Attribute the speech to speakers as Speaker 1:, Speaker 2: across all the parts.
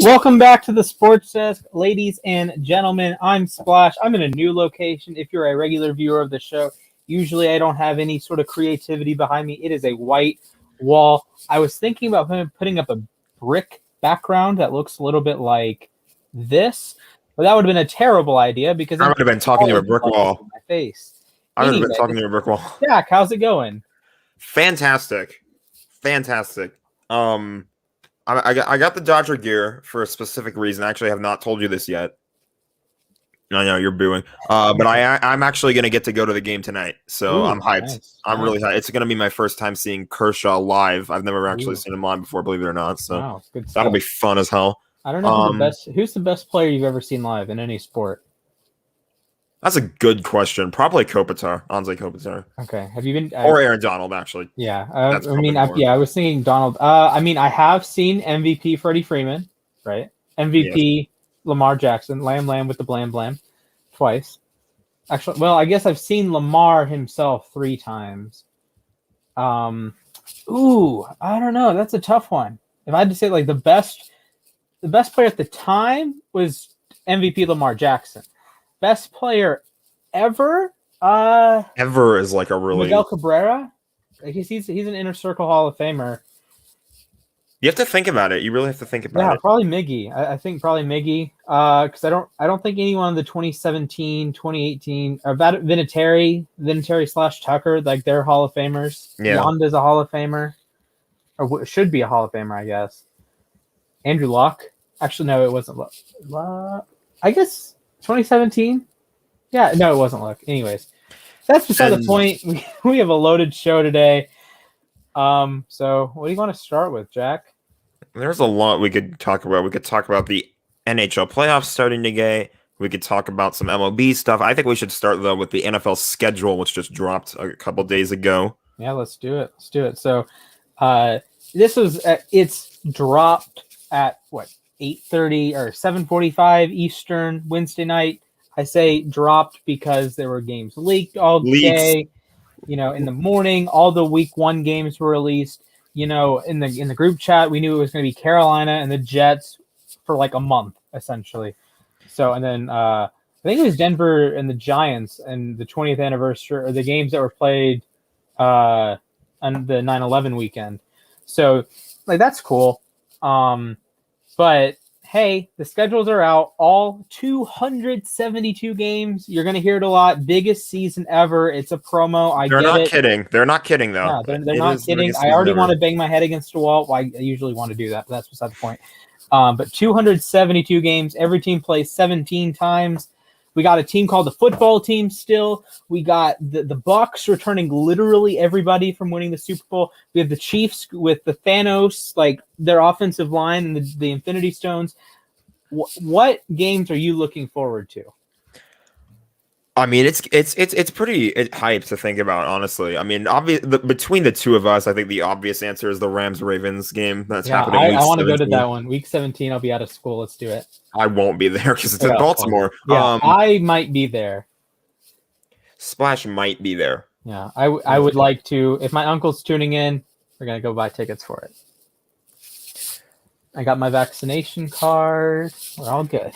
Speaker 1: Welcome back to the Sports Desk, ladies and gentlemen. I'm Splash. I'm in a new location. If you're a regular viewer of the show, usually I don't have any sort of creativity behind me. It is a white wall. I was thinking about putting up a brick background that looks a little bit like this, but that would have been a terrible idea because
Speaker 2: I would have been talking to a brick wall.
Speaker 1: My face.
Speaker 2: I would have been talking to a brick wall.
Speaker 1: Jack, how's it going?
Speaker 2: Fantastic. I got the Dodger gear for a specific reason. I actually have not told you this yet. I know you're booing. But I'm actually going to get to go to the game tonight. So I'm hyped.
Speaker 1: Nice.
Speaker 2: I'm really hyped. It's going to be my first time seeing Kershaw live. I've never actually seen him live before, believe it or not. So
Speaker 1: wow, good stuff.
Speaker 2: That'll be fun as hell.
Speaker 1: I don't know who's the best player you've ever seen live in any sport?
Speaker 2: That's a good question. Probably Kopitar, Anze Kopitar.
Speaker 1: Okay. Have you been
Speaker 2: or Aaron Donald, actually?
Speaker 1: Yeah. I was thinking Donald. I have seen MVP Freddie Freeman, right? MVP Lamar Jackson, Lamb with the blam twice. Actually, well, I guess I've seen Lamar himself 3 times. I don't know. That's a tough one. If I had to say like the best player at the time was MVP Lamar Jackson. Best player ever?
Speaker 2: Ever is like a really
Speaker 1: Miguel Cabrera. He's an inner circle Hall of Famer.
Speaker 2: You have to think about it. You really have to think about it.
Speaker 1: Yeah, probably Miggy. I think probably Miggy. Because I don't think anyone in the 2017, 2018 or Vinatieri / Tucker, like they're Hall of Famers.
Speaker 2: Yeah.
Speaker 1: Yonda's a Hall of Famer, or should be a Hall of Famer, I guess. Andrew Luck. Actually, no, it wasn't Luck. I guess 2017. Yeah, no, it wasn't Luck. Anyways, that's beside the point. We have a loaded show today. So what do you want to start with, Jack?
Speaker 2: There's a lot we could talk about. We could talk about the NHL playoffs starting today. We could talk about some MLB stuff. I think we should start, though, with the NFL schedule, which just dropped a couple days ago.
Speaker 1: Yeah, let's do it. So it's dropped at, 8:30 or 7:45 Eastern Wednesday night. I say dropped because there were games leaked all day. In the morning, all the week 1 games were released. In the group chat, we knew it was going to be Carolina and the Jets for like a month, essentially. So, and then I think it was Denver and the Giants and the 20th anniversary, or the games that were played on the 9/11 weekend. So, like, that's cool. But hey, the schedules are out. All 272 games. You're going to hear it a lot. Biggest season ever. It's a promo.
Speaker 2: They're not kidding. They're not kidding, though.
Speaker 1: Yeah, they're not kidding. I already want to bang my head against a wall. Well, I usually want to do that, but that's beside the point. But 272 games. Every team plays 17 times. We got a team called the football team still. We got the Bucs returning literally everybody from winning the Super Bowl. We have the Chiefs with the Thanos, like their offensive line and the Infinity Stones. What games are you looking forward to?
Speaker 2: I mean, it's pretty hype to think about, honestly. I mean, between the two of us, I think the obvious answer is the Rams-Ravens game that's happening.
Speaker 1: I want to go to that one. Week 17, I'll be out of school. Let's do it.
Speaker 2: I won't be there because it's in Baltimore.
Speaker 1: Yeah, I might be there.
Speaker 2: Splash might be there.
Speaker 1: Yeah, I would like to. If my uncle's tuning in, we're going to go buy tickets for it. I got my vaccination card. We're all good.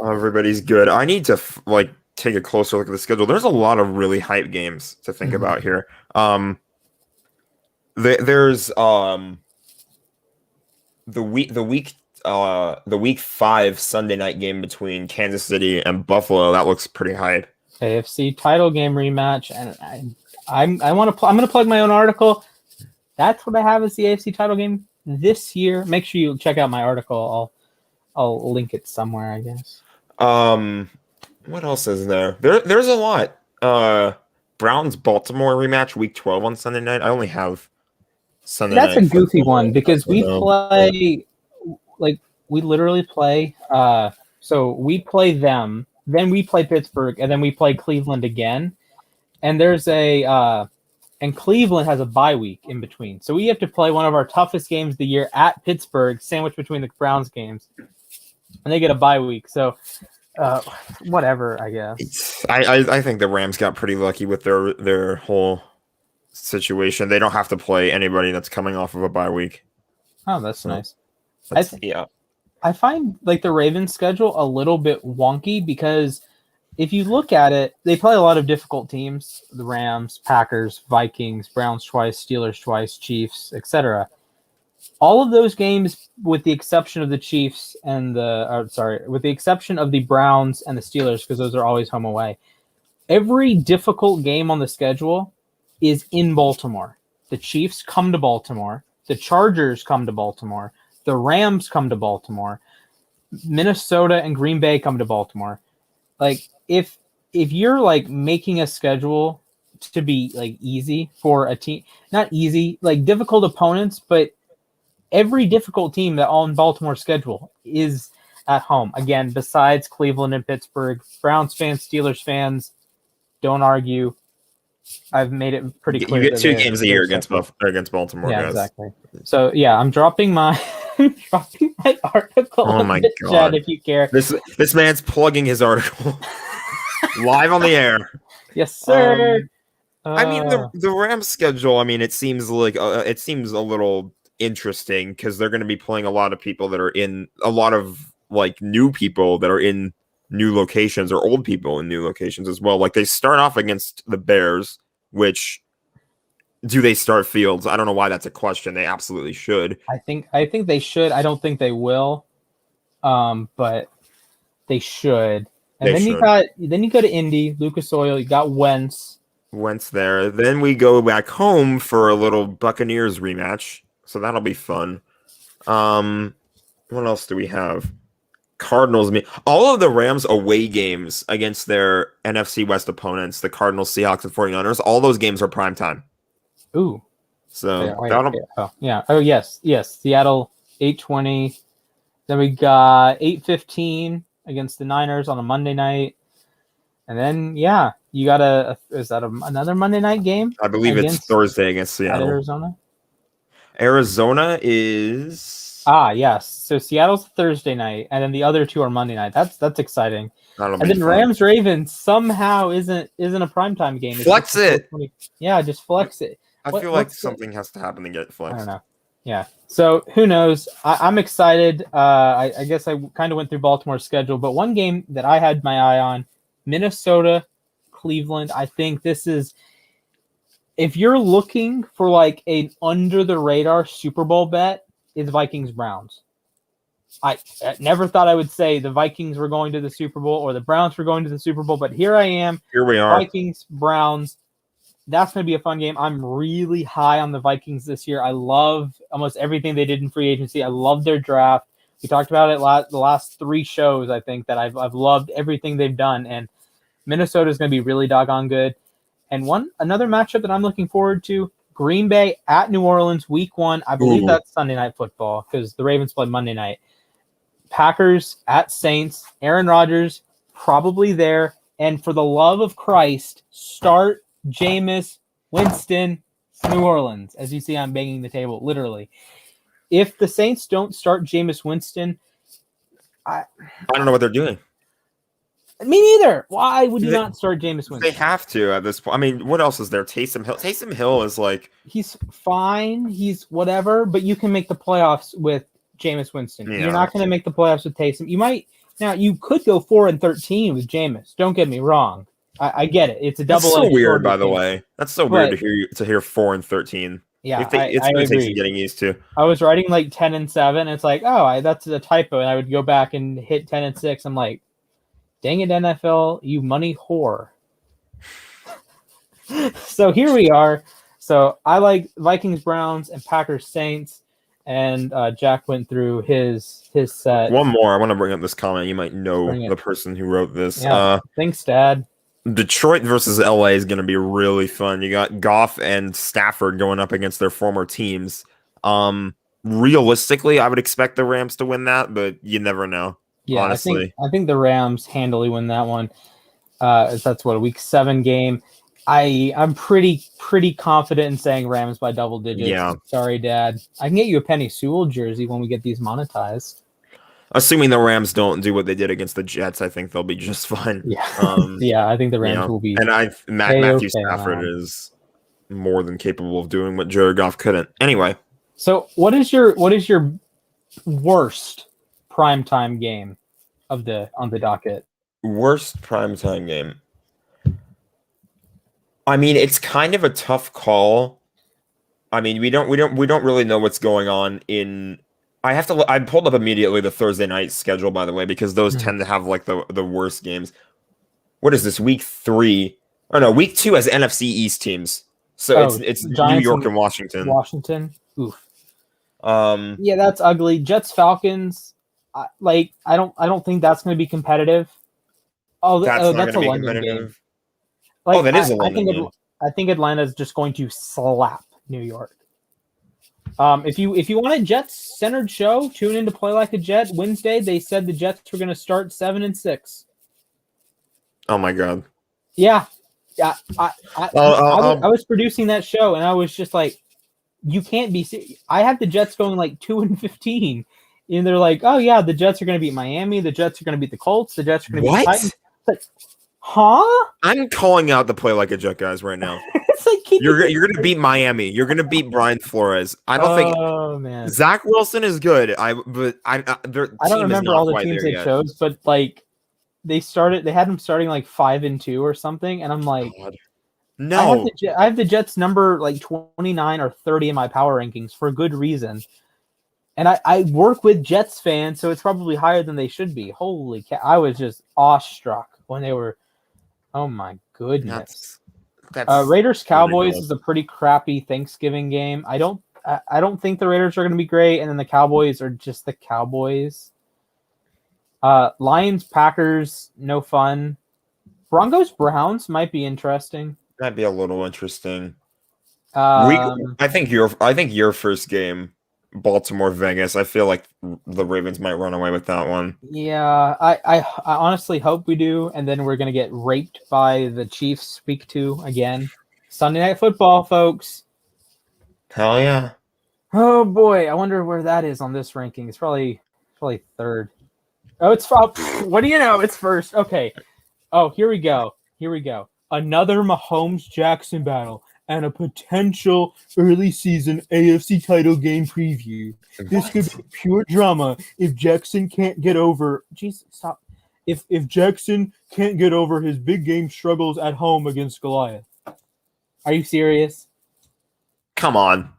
Speaker 2: Everybody's good. I need to, take a closer look at the schedule. There's a lot of really hype games to think about here. There's the week 5 Sunday night game between Kansas City and Buffalo. That looks pretty hype.
Speaker 1: AFC title game rematch, and I'm going to plug my own article. That's what I have as the AFC title game this year. Make sure you check out my article. I'll link it somewhere, I guess.
Speaker 2: What else is there? There's a lot. Browns Baltimore rematch week 12 on Sunday night. I only have Sunday night.
Speaker 1: That's a goofy one because we literally play. So we play them, then we play Pittsburgh, and then we play Cleveland again. And and Cleveland has a bye week in between. So we have to play one of our toughest games of the year at Pittsburgh, sandwiched between the Browns games. And they get a bye week. So whatever, I guess.
Speaker 2: I think the Rams got pretty lucky with their whole situation. They don't have to play anybody that's coming off of a bye week.
Speaker 1: Oh, that's nice.
Speaker 2: Yeah.
Speaker 1: I find like the Ravens schedule a little bit wonky because if you look at it, they play a lot of difficult teams: the Rams, Packers, Vikings, Browns twice, Steelers twice, Chiefs, etc. All of those games, with the exception of the Chiefs and with the exception of the Browns and the Steelers, because those are always home away. Every difficult game on the schedule is in Baltimore. The Chiefs come to Baltimore. The Chargers come to Baltimore. The Rams come to Baltimore. Minnesota and Green Bay come to Baltimore. Like, if you're like making a schedule to be like easy for a team, not easy, like difficult opponents, but every difficult team that on Baltimore's schedule is at home. Again, besides Cleveland and Pittsburgh, Browns fans, Steelers fans, don't argue. I've made it pretty clear.
Speaker 2: You get 2 games a year against Baltimore,
Speaker 1: yeah,
Speaker 2: guys.
Speaker 1: Exactly. So yeah, I'm dropping my article.
Speaker 2: Oh my god!
Speaker 1: Chat if you care.
Speaker 2: This man's plugging his article live on the air.
Speaker 1: Yes, sir.
Speaker 2: I mean, the Rams schedule. I mean, it seems like it seems a little interesting because they're going to be playing a lot of people that are in a lot of like new people that are in new locations or old people in new locations as well. Like they start off against the Bears, which do they start Fields? I don't know why that's a question. They absolutely should.
Speaker 1: I think they should. I don't think they will, but they should. And then you go to Indy, Lucas Oil. You got Wentz
Speaker 2: there. Then we go back home for a little Buccaneers rematch, so that'll be fun. What else do we have? Cardinals. All of the Rams away games against their NFC West opponents, the Cardinals, Seahawks, and 49ers, all those games are primetime.
Speaker 1: Ooh.
Speaker 2: So
Speaker 1: Oh yes. Seattle 8:20. Then we got 8:15 against the Niners on a Monday night. And then you got another Monday night game?
Speaker 2: I believe it's Thursday against Seattle. Arizona is
Speaker 1: yes. So Seattle's Thursday night, and then the other 2 are Monday night. That's exciting.
Speaker 2: And
Speaker 1: then Rams Ravens somehow isn't a primetime game.
Speaker 2: Flex it.
Speaker 1: Yeah, just flex it.
Speaker 2: I feel like something has to happen to get flexed.
Speaker 1: I don't know. Yeah. So who knows? I'm excited. I guess I kind of went through Baltimore's schedule, but one game that I had my eye on, Minnesota, Cleveland. I think this is, if you're looking for like an under the radar Super Bowl bet, is Vikings Browns. I never thought I would say the Vikings were going to the Super Bowl or the Browns were going to the Super Bowl, but here I am.
Speaker 2: Here we are.
Speaker 1: Vikings, Browns. That's going to be a fun game. I'm really high on the Vikings this year. I love almost everything they did in free agency. I love their draft. We talked about it the last 3 shows, I think, that I've loved everything they've done. And Minnesota is going to be really doggone good. And another matchup that I'm looking forward to, Green Bay at New Orleans, week 1. I believe that's Sunday Night Football because the Ravens play Monday night. Packers at Saints. Aaron Rodgers probably there. And for the love of Christ, start Jameis Winston, New Orleans. As you see, I'm banging the table, literally. If the Saints don't start Jameis Winston, I
Speaker 2: don't know what they're doing.
Speaker 1: Me neither. Why would you not start Jameis Winston?
Speaker 2: They have to at this point. I mean, what else is there? Taysom Hill. Taysom Hill is like...
Speaker 1: He's fine. He's whatever, but you can make the playoffs with Jameis Winston. Yeah, you're not going to make the playoffs with Taysom. You might... Now, you could go 4-13 with Jameis. Don't get me wrong. I get it. It's a double.
Speaker 2: That's so weird, by the way. That's so weird to hear 4-13.
Speaker 1: Yeah,
Speaker 2: it's going to take some getting used to.
Speaker 1: I was writing like 10-7. It's like, that's a typo, and I would go back and hit 10-6. I'm like, dang it, NFL, you money whore. So here we are. So I like Vikings, Browns, and Packers, Saints. And Jack went through his set.
Speaker 2: One more. I want to bring up this comment. You might know the person who wrote this.
Speaker 1: Yeah, thanks, Dad.
Speaker 2: Detroit versus LA is going to be really fun. You got Goff and Stafford going up against their former teams. Realistically, I would expect the Rams to win that, but you never know. Yeah, honestly.
Speaker 1: I think the Rams handily win that one. That's a week 7 game. I'm pretty confident in saying Rams by double digits.
Speaker 2: Yeah.
Speaker 1: Sorry, Dad. I can get you a Penny Sewell jersey when we get these monetized.
Speaker 2: Assuming the Rams don't do what they did against the Jets, I think they'll be just fine.
Speaker 1: Yeah, yeah, I think the Rams will be.
Speaker 2: And Matthew Stafford is more than capable of doing what Jared Goff couldn't. Anyway,
Speaker 1: so what is your worst primetime game on the docket?
Speaker 2: Worst primetime game. I mean, it's kind of a tough call. I mean, we don't really know what's going on in. I pulled up immediately the Thursday night schedule, by the way, because those tend to have like the worst games. What is this, week 3? Oh no, week 2 has NFC East teams. So it's New York and Washington.
Speaker 1: Washington. Oof.
Speaker 2: Yeah,
Speaker 1: that's ugly. Jets Falcons. I don't think that's going to be competitive. That's a London game. Like,
Speaker 2: that is a London game.
Speaker 1: I think Atlanta is just going to slap New York. If you want a Jets centered show, tune in to Play Like a Jet Wednesday. They said the Jets were going to start 7-6.
Speaker 2: Oh my god.
Speaker 1: Yeah. I was producing that show and I was just like, you can't be serious. I have the Jets going like 2-15, and they're like, oh yeah, the Jets are going to beat Miami. The Jets are going to beat the Colts. The Jets are going to beat the Titans. Like, huh?
Speaker 2: I'm calling out the Play Like a Jet guys right now.
Speaker 1: It's like
Speaker 2: you're going to beat Miami. You're going to beat Brian Flores. I don't think. Oh man, Zach Wilson is good. I don't
Speaker 1: remember all the teams they chose, but like they had them starting like 5-2 or something, and I'm like, God.
Speaker 2: No,
Speaker 1: I have the Jets number like 29 or 30 in my power rankings for a good reason. And I work with Jets fans, so it's probably higher than they should be. Holy cow. I was just awestruck when they were, oh my goodness. That's Raiders Cowboys is a pretty crappy Thanksgiving game. I don't think the Raiders are going to be great, and then the Cowboys are just the Cowboys. Lions Packers, no fun. Broncos Browns might be interesting.
Speaker 2: That'd be a little interesting. I think your first game, Baltimore Vegas. I feel like the Ravens might run away with that one.
Speaker 1: Yeah, I honestly hope we do, and then we're gonna get raped by the Chiefs week 2 again. Sunday Night Football, folks.
Speaker 2: Hell yeah!
Speaker 1: Oh boy, I wonder where that is on this ranking. It's probably 3rd. Oh, it's what do you know? It's 1st. Okay. Oh, here we go. Another Mahomes-Jackson battle and a potential early season AFC title game preview. This could be pure drama if Jackson can't get over. Jeez, stop. If Jackson can't get over his big game struggles at home against Goliath. Are you serious?
Speaker 2: Come on.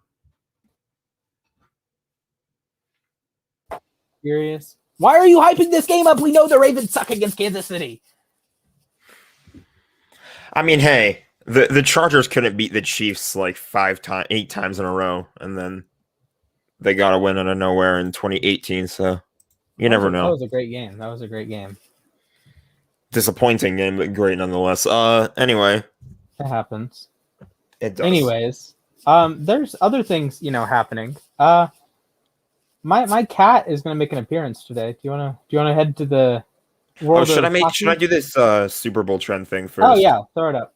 Speaker 1: Serious? Why are you hyping this game up? We know the Ravens suck against Kansas City.
Speaker 2: I mean, hey, the Chargers couldn't beat the Chiefs like 8 times in a row, and then they got a win out of nowhere in 2018. So you never know.
Speaker 1: That was a great game.
Speaker 2: Disappointing game, but great nonetheless. Anyway,
Speaker 1: it happens.
Speaker 2: It does.
Speaker 1: Anyways, there's other things happening. My cat is going to make an appearance today. Do you want to head to the world?
Speaker 2: Should I do this Super Bowl trend thing first?
Speaker 1: Oh yeah, throw it up.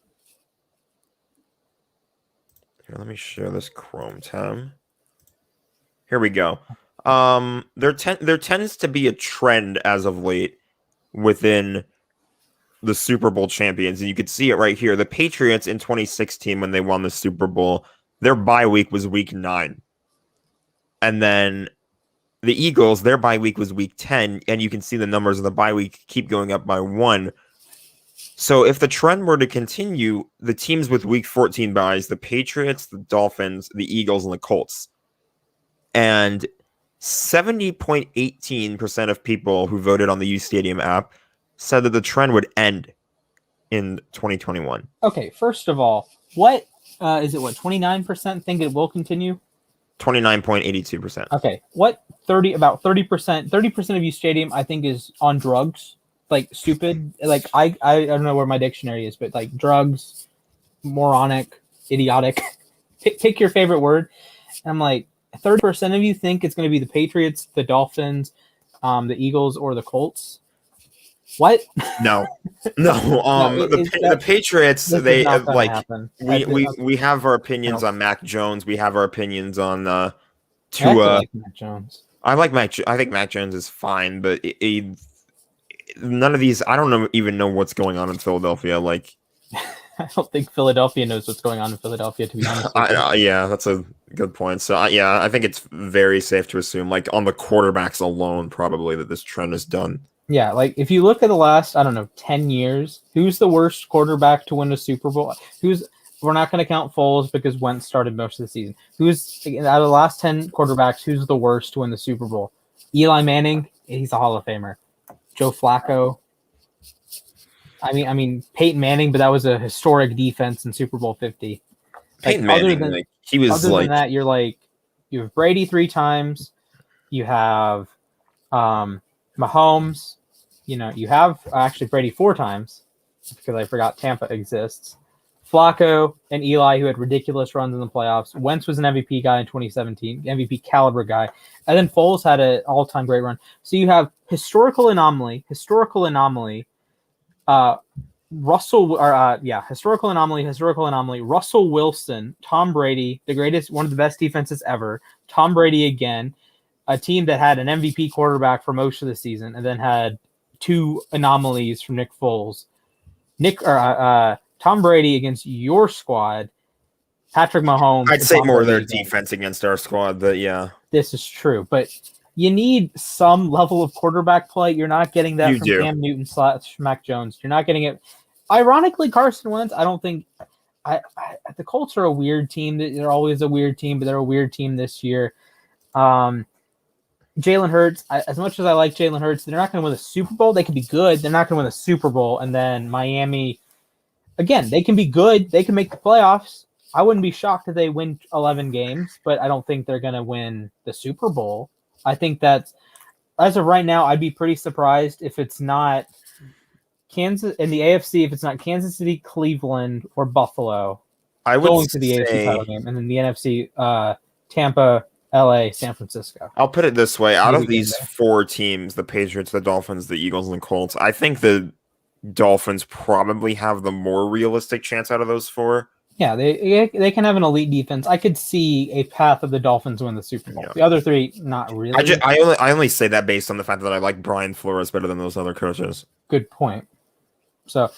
Speaker 2: Here, let me share this Chrome tab. Here we go. There tends to be a trend as of late within the Super Bowl champions, and you can see it right here. The Patriots in 2016, when they won the Super Bowl, their bye week was week 9, and then the Eagles, their bye week was week 10, and you can see the numbers of the bye week keep going up by 1. So if the trend were to continue, the teams with week 14 byes, the Patriots, the Dolphins, the Eagles, and the Colts. And 70.18% of people who voted on the U Stadium app said that the trend would end in 2021.
Speaker 1: Okay, first of all, what is it? 29% think it will continue?
Speaker 2: 29.82%.
Speaker 1: Okay, about 30% of U Stadium I think is on drugs, like stupid. Like I don't know where my dictionary is, but like drugs, moronic, idiotic. Pick your favorite word. And I'm like, 30% of you think it's going to be the Patriots, the Dolphins, the Eagles, or the Colts. What?
Speaker 2: No. The Patriots, they like we have our opinions on Mac Jones. We have our opinions on Tua.
Speaker 1: Like Mac Jones.
Speaker 2: I think Mac Jones is fine, but none of these. I don't even know what's going on in Philadelphia. Like,
Speaker 1: I don't think Philadelphia knows what's going on in Philadelphia. To be honest,
Speaker 2: yeah, that's a Good point. So I think it's very safe to assume, like on the quarterbacks alone, probably that this trend is done.
Speaker 1: Yeah, like if you look at the last, I don't know, 10 years, who's the worst quarterback to win a Super Bowl? We're not going to count Foles because Wentz started most of the season. Who's out of the last 10 quarterbacks, who's the worst to win the Super Bowl? Eli Manning, he's a Hall of Famer. Joe Flacco. I mean Peyton Manning, but that was a historic defense in Super Bowl 50.
Speaker 2: Peyton Manning, he was
Speaker 1: other than that, you have Brady 3 times, you have Mahomes, you have actually Brady 4 times because I forgot Tampa exists. Flacco and Eli, who had ridiculous runs in the playoffs. Wentz was an MVP guy in 2017, MVP caliber guy, and then Foles had an all-time great run. So you have historical anomaly. Historical anomaly. Russell Wilson, Tom Brady, the greatest, one of the best defenses ever. Tom Brady again, a team that had an MVP quarterback for most of the season, and then had 2 anomalies from Nick Foles. Tom Brady against your squad, Patrick Mahomes.
Speaker 2: I'd say more their defense against our squad, but yeah.
Speaker 1: This is true, but you need some level of quarterback play. You're not getting that from Cam Newton / Mac Jones. You're not getting it. Ironically, Carson Wentz, I don't think the Colts are a weird team. They're always a weird team, but they're a weird team this year. Jalen Hurts, as much as I like Jalen Hurts, they're not going to win the Super Bowl. They could be good. They're not going to win the Super Bowl. And then Miami, again, they can be good. They can make the playoffs. I wouldn't be shocked if they win 11 games, but I don't think they're going to win the Super Bowl. I think that's, as of right now, I'd be pretty surprised if it's not Kansas in the AFC, if it's not Kansas City, Cleveland, or Buffalo.
Speaker 2: I would
Speaker 1: going to the AFC title game, and then the NFC, Tampa, LA, San Francisco.
Speaker 2: I'll put it this way: out of these 4 teams, the Patriots, the Dolphins, the Eagles, and the Colts, I think the Dolphins probably have the more realistic chance out of those 4.
Speaker 1: Yeah, they can have an elite defense. I could see a path of the Dolphins to win the Super Bowl. Yeah. The other 3, not really.
Speaker 2: I only say that based on the fact that I like Brian Flores better than those other coaches.
Speaker 1: Good point. So,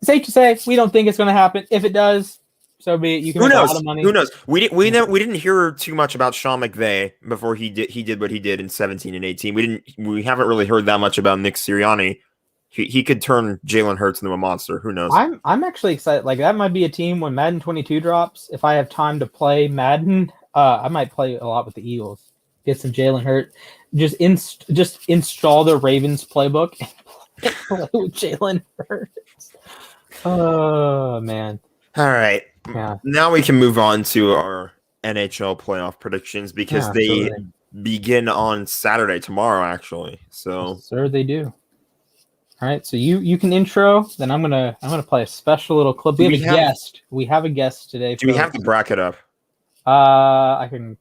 Speaker 1: safe to say, we don't think it's going to happen. If it does, so be it. You can make a lot of money.
Speaker 2: Who knows? We didn't hear too much about Sean McVay before he did what he did in 17 and 18. We haven't really heard that much about Nick Sirianni. He could turn Jalen Hurts into a monster. Who knows?
Speaker 1: I'm actually excited. Like, that might be a team when Madden 22 drops. If I have time to play Madden, I might play a lot with the Eagles. Get some Jalen Hurts. Just install the Ravens playbook and play with Jalen Hurts. Oh man!
Speaker 2: All right. Yeah. Now we can move on to our NHL playoff predictions because they begin on Saturday tomorrow. Actually, so
Speaker 1: yes, sir, they do. All right, so you can intro. Then I'm gonna play a special little clip. We have a guest. We have a guest today.
Speaker 2: Do we have the bracket up?
Speaker 1: I can.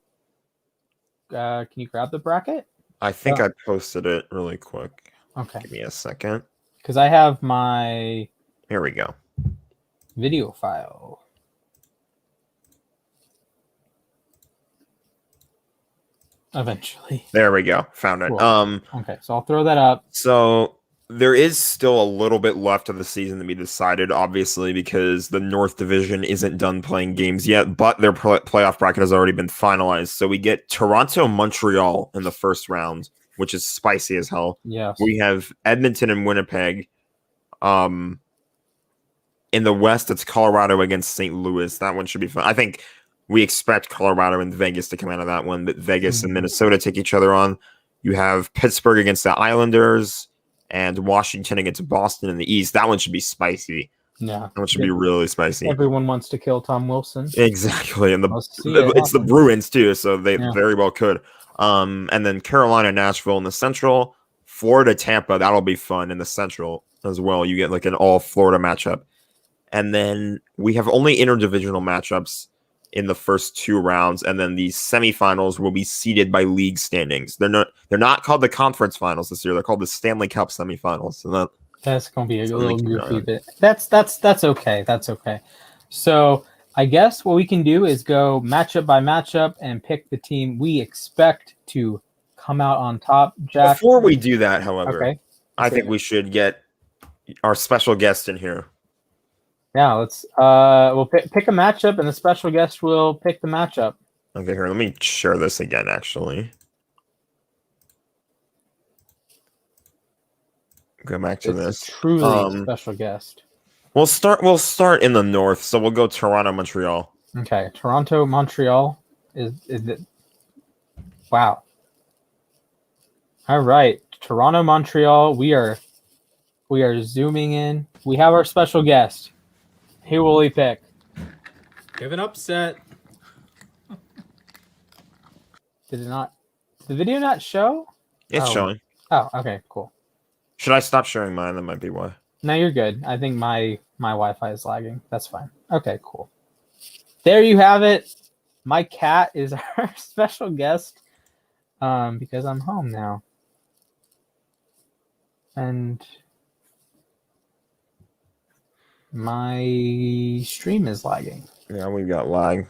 Speaker 1: Can you grab the bracket?
Speaker 2: I think I posted it really quick.
Speaker 1: Okay.
Speaker 2: Give me a second.
Speaker 1: Because I have my.
Speaker 2: Here we go.
Speaker 1: Video file. Eventually.
Speaker 2: There we go. Found it.
Speaker 1: Cool. Okay, so I'll throw that up.
Speaker 2: So there is still a little bit left of the season to be decided, obviously, because the North Division isn't done playing games yet, but their playoff bracket has already been finalized. So we get Toronto-Montreal in the first round, which is spicy as hell.
Speaker 1: Yes.
Speaker 2: We have Edmonton and Winnipeg. In the West, it's Colorado against St. Louis. That one should be fun. I think we expect Colorado and Vegas to come out of that one, but Vegas and Minnesota take each other on. You have Pittsburgh against the Islanders and Washington against Boston in the East. That one should be spicy.
Speaker 1: Yeah.
Speaker 2: That one should be really spicy.
Speaker 1: Everyone wants to kill Tom Wilson.
Speaker 2: Exactly. And it's the Bruins too, so they very well could. And then Carolina, Nashville in the Central, Florida, Tampa, that'll be fun in the Central as well. You get like an all Florida matchup. And then we have only interdivisional matchups in the first 2 rounds, and then the semifinals will be seeded by league standings. They're not called the conference finals this year. They're called the Stanley Cup semifinals. So
Speaker 1: that's gonna be a little goofy bit. That's okay. That's okay. So I guess what we can do is go matchup by matchup and pick the team we expect to come out on top. Jack,
Speaker 2: before we do that, however, I think we should get our special guest in here.
Speaker 1: Yeah, let's we'll pick a matchup, and the special guest will pick the matchup.
Speaker 2: Okay, here, let me share this again, actually. Go back to this.
Speaker 1: A truly special guest.
Speaker 2: We'll start in the north, so we'll go Toronto, Montreal.
Speaker 1: Okay, Toronto, Montreal is it? Wow. All right, Toronto, Montreal. We are zooming in. We have our special guest. Who will he pick?
Speaker 3: Give an upset.
Speaker 1: Did it not? Did the video not show?
Speaker 2: It's showing.
Speaker 1: Oh, okay, cool.
Speaker 2: Should I stop sharing mine? That might be why.
Speaker 1: No, you're good. I think my Wi-Fi is lagging. That's fine. Okay, cool. There you have it. My cat is our special guest because I'm home now. And my stream is lagging.
Speaker 2: Yeah, we've got lag.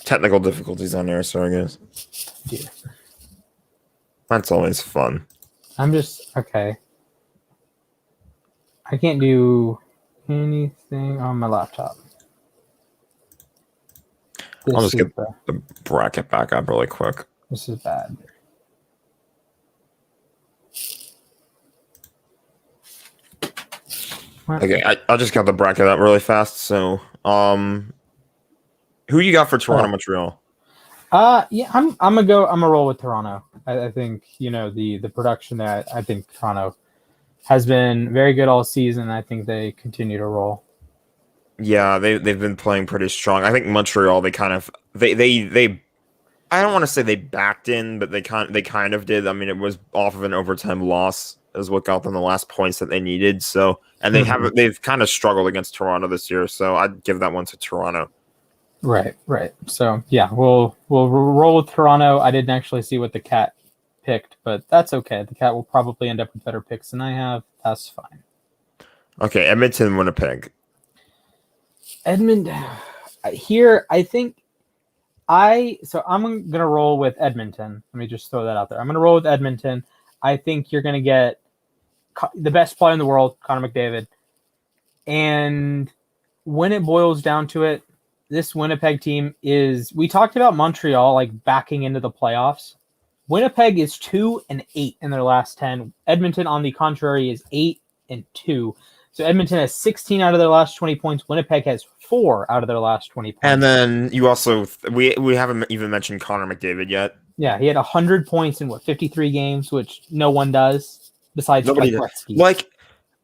Speaker 2: Technical difficulties on there, so I guess.
Speaker 1: Yeah.
Speaker 2: That's always fun.
Speaker 1: I'm just okay. I can't do anything on my laptop.
Speaker 2: I'll just get the bracket back up really quick.
Speaker 1: This is bad.
Speaker 2: Okay, I'll just got the bracket up really fast. So, who you got for Toronto, Montreal?
Speaker 1: Yeah, I'm gonna roll with Toronto. I think the production there. I think Toronto has been very good all season. I think they continue to roll.
Speaker 2: Yeah, they've been playing pretty strong. I think Montreal, they kind of they I don't want to say they backed in, but they kind of did. I mean, it was off of an overtime loss is what got them the last points that they needed. So, and they've kind of struggled against Toronto this year. So I'd give that one to Toronto.
Speaker 1: Right. So yeah, we'll roll with Toronto. I didn't actually see what the cat picked, but that's okay. The cat will probably end up with better picks than I have. That's fine.
Speaker 2: Okay, Edmonton, Winnipeg.
Speaker 1: Here, I think I'm gonna roll with Edmonton. Let me just throw that out there. I'm gonna roll with Edmonton. I think you're gonna get the best player in the world, Connor McDavid, and when it boils down to it, this Winnipeg team is. We talked about Montreal like backing into the playoffs. Winnipeg is 2-8 in their last 10. Edmonton, on the contrary, is 8-2. So Edmonton has 16 out of their last 20 points. Winnipeg has 4 out of their last 20 points.
Speaker 2: And then you also we haven't even mentioned Connor McDavid yet.
Speaker 1: Yeah, he had 100 points in 53 games, which no one does besides
Speaker 2: Nobody
Speaker 1: Gretzky.
Speaker 2: Like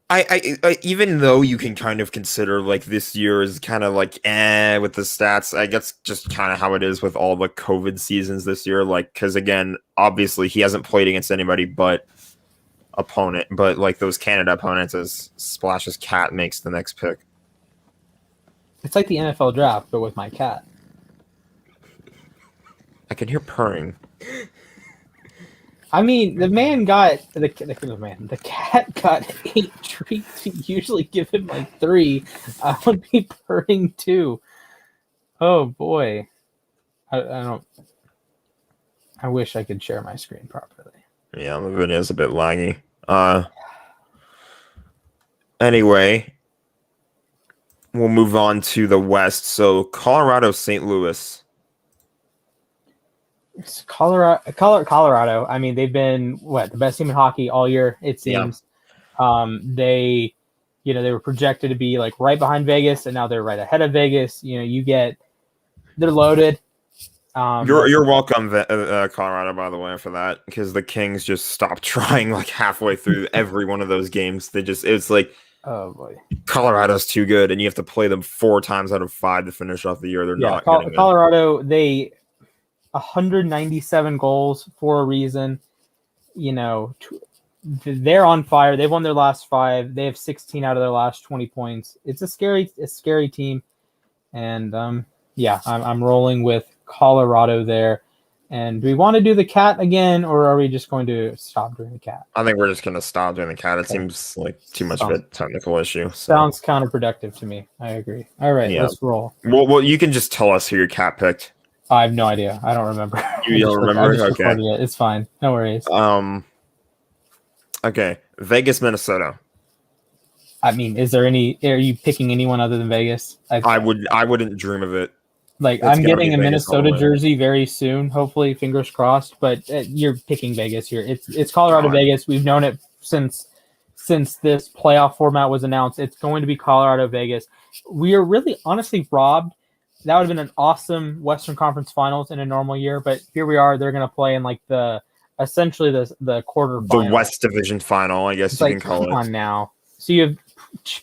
Speaker 2: I even though you can kind of consider like this year is kind of like with the stats, I guess just kind of how it is with all the COVID seasons this year. Like, because again, obviously he hasn't played against anybody but opponent, but like those Canada opponents, as Splash's cat makes the next pick.
Speaker 1: It's like the NFL draft, but with my cat.
Speaker 2: I can hear purring.
Speaker 1: I mean, the man got the cat got 8 treats. We usually give him like 3. I would be purring too. Oh boy, I don't. I wish I could share my screen properly.
Speaker 2: Yeah, the video is a bit laggy. Anyway, we'll move on to the West. So Colorado, St. Louis.
Speaker 1: It's Colorado. I mean, they've been the best team in hockey all year. It seems. Yeah. They were projected to be like right behind Vegas, and now they're right ahead of Vegas. They're loaded.
Speaker 2: You're welcome, Colorado, by the way, for that, because the Kings just stopped trying like halfway through every one of those games. It's like,
Speaker 1: oh boy,
Speaker 2: Colorado's too good, and you have to play them 4 times out of 5 to finish off the year. They're not getting
Speaker 1: Colorado. They 197 goals for a reason. They're on fire. They've won their last 5. They have 16 out of their last 20 points. It's a scary team, and I'm rolling with Colorado there. And do we want to do the cat again, or are we just going to stop doing the cat?
Speaker 2: I think we're just going to stop doing the cat. It seems like too much of a technical issue. So.
Speaker 1: Sounds counterproductive to me. I agree. All right, let's roll.
Speaker 2: Well, you can just tell us who your cat picked.
Speaker 1: I have no idea. I don't remember.
Speaker 2: You don't remember? Okay.
Speaker 1: It's fine. No worries.
Speaker 2: Okay. Vegas, Minnesota.
Speaker 1: I mean, is there any? Are you picking anyone other than Vegas?
Speaker 2: I wouldn't dream of it.
Speaker 1: Like,
Speaker 2: It's
Speaker 1: I'm
Speaker 2: gonna
Speaker 1: getting
Speaker 2: be
Speaker 1: a
Speaker 2: Vegas all the
Speaker 1: Minnesota
Speaker 2: way.
Speaker 1: jersey very soon, hopefully, fingers crossed. But you're picking Vegas here. It's Colorado,
Speaker 2: God.
Speaker 1: Vegas. We've known it since this playoff format was announced. It's going to be Colorado, Vegas. We are really honestly robbed. That would have been an awesome Western Conference Finals in a normal year, but here we are. They're going to play in like essentially the quarter
Speaker 2: The
Speaker 1: final.
Speaker 2: West Division final, I guess
Speaker 1: It's
Speaker 2: you
Speaker 1: like,
Speaker 2: can call
Speaker 1: come
Speaker 2: it.
Speaker 1: on now. So you have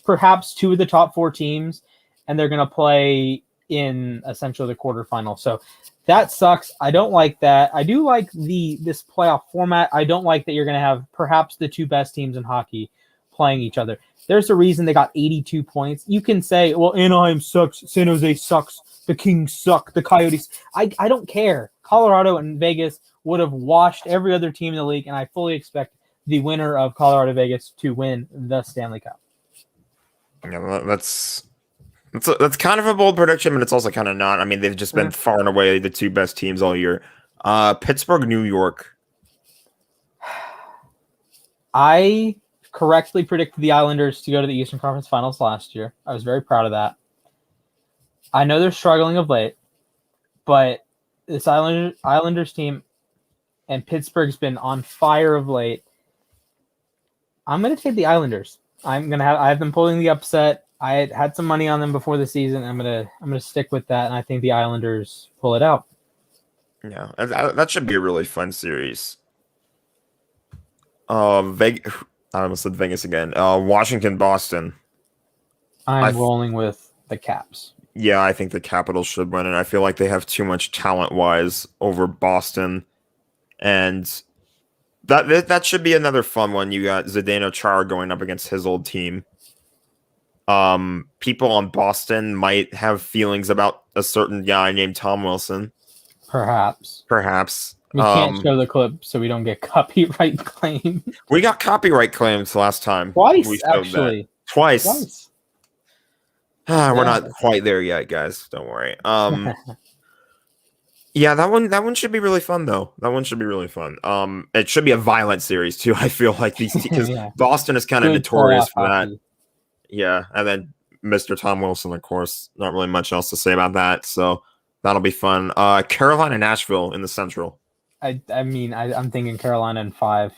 Speaker 1: perhaps two of the top four teams, and they're going to play in essentially the quarterfinal. So that sucks. I don't like that. I do like this playoff format. I don't like that you're going to have perhaps the two best teams in hockey playing each other. There's a reason they got 82 points. You can say, well, Anaheim sucks, San Jose sucks, the Kings suck, the Coyotes. I don't care. Colorado and Vegas would have washed every other team in the league, and I fully expect the winner of Colorado Vegas to win the Stanley Cup.
Speaker 2: Yeah, that's kind of a bold prediction, but it's also kind of not. I mean, they've just been far and away the two best teams all year. Pittsburgh, New York.
Speaker 1: I correctly predicted the Islanders to go to the Eastern Conference Finals last year. I was very proud of that. I know they're struggling of late, but this Islanders team and Pittsburgh's been on fire of late. I'm going to take the Islanders. I have them pulling the upset. I had some money on them before the season. I'm gonna stick with that, and I think the Islanders pull it out.
Speaker 2: Yeah, that should be a really fun series. I almost said Vegas again. Washington, Boston.
Speaker 1: I'm rolling with the Caps.
Speaker 2: Yeah, I think the Capitals should win, and I feel like they have too much talent-wise over Boston, and that should be another fun one. You got Zdeno Chara going up against his old team. People on Boston might have feelings about a certain guy named Tom Wilson.
Speaker 1: Perhaps.
Speaker 2: We
Speaker 1: We can't show the clip so we don't get copyright claim.
Speaker 2: We got copyright claims last time.
Speaker 1: Twice, actually.
Speaker 2: Twice. We're not quite there yet, guys. Don't worry. Yeah, that one should be really fun though. That one should be really fun. It should be a violent series too. I feel like these because Boston is kind of notorious for that. Yeah, and then Mr. Tom Wilson, of course. Not really much else to say about that. So that'll be fun. Carolina, Nashville in the Central.
Speaker 1: I'm thinking Carolina in 5.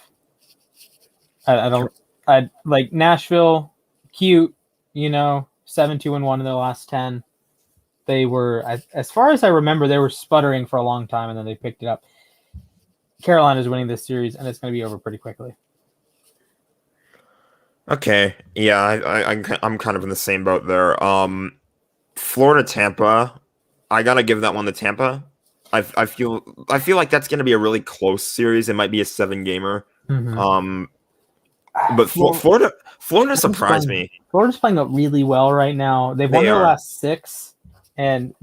Speaker 1: I like Nashville, cute, 7-2-1 in their last 10. They were, as far as I remember, they were sputtering for a long time, and then they picked it up. Carolina's winning this series, and it's going to be over pretty quickly.
Speaker 2: Okay, yeah, I'm kind of in the same boat there. Florida, Tampa. I gotta give that one to Tampa. I feel like that's going to be a really close series. It might be a 7-gamer.
Speaker 1: Mm-hmm.
Speaker 2: But Florida surprised me.
Speaker 1: Florida's playing up really well right now. They've won their last 6, and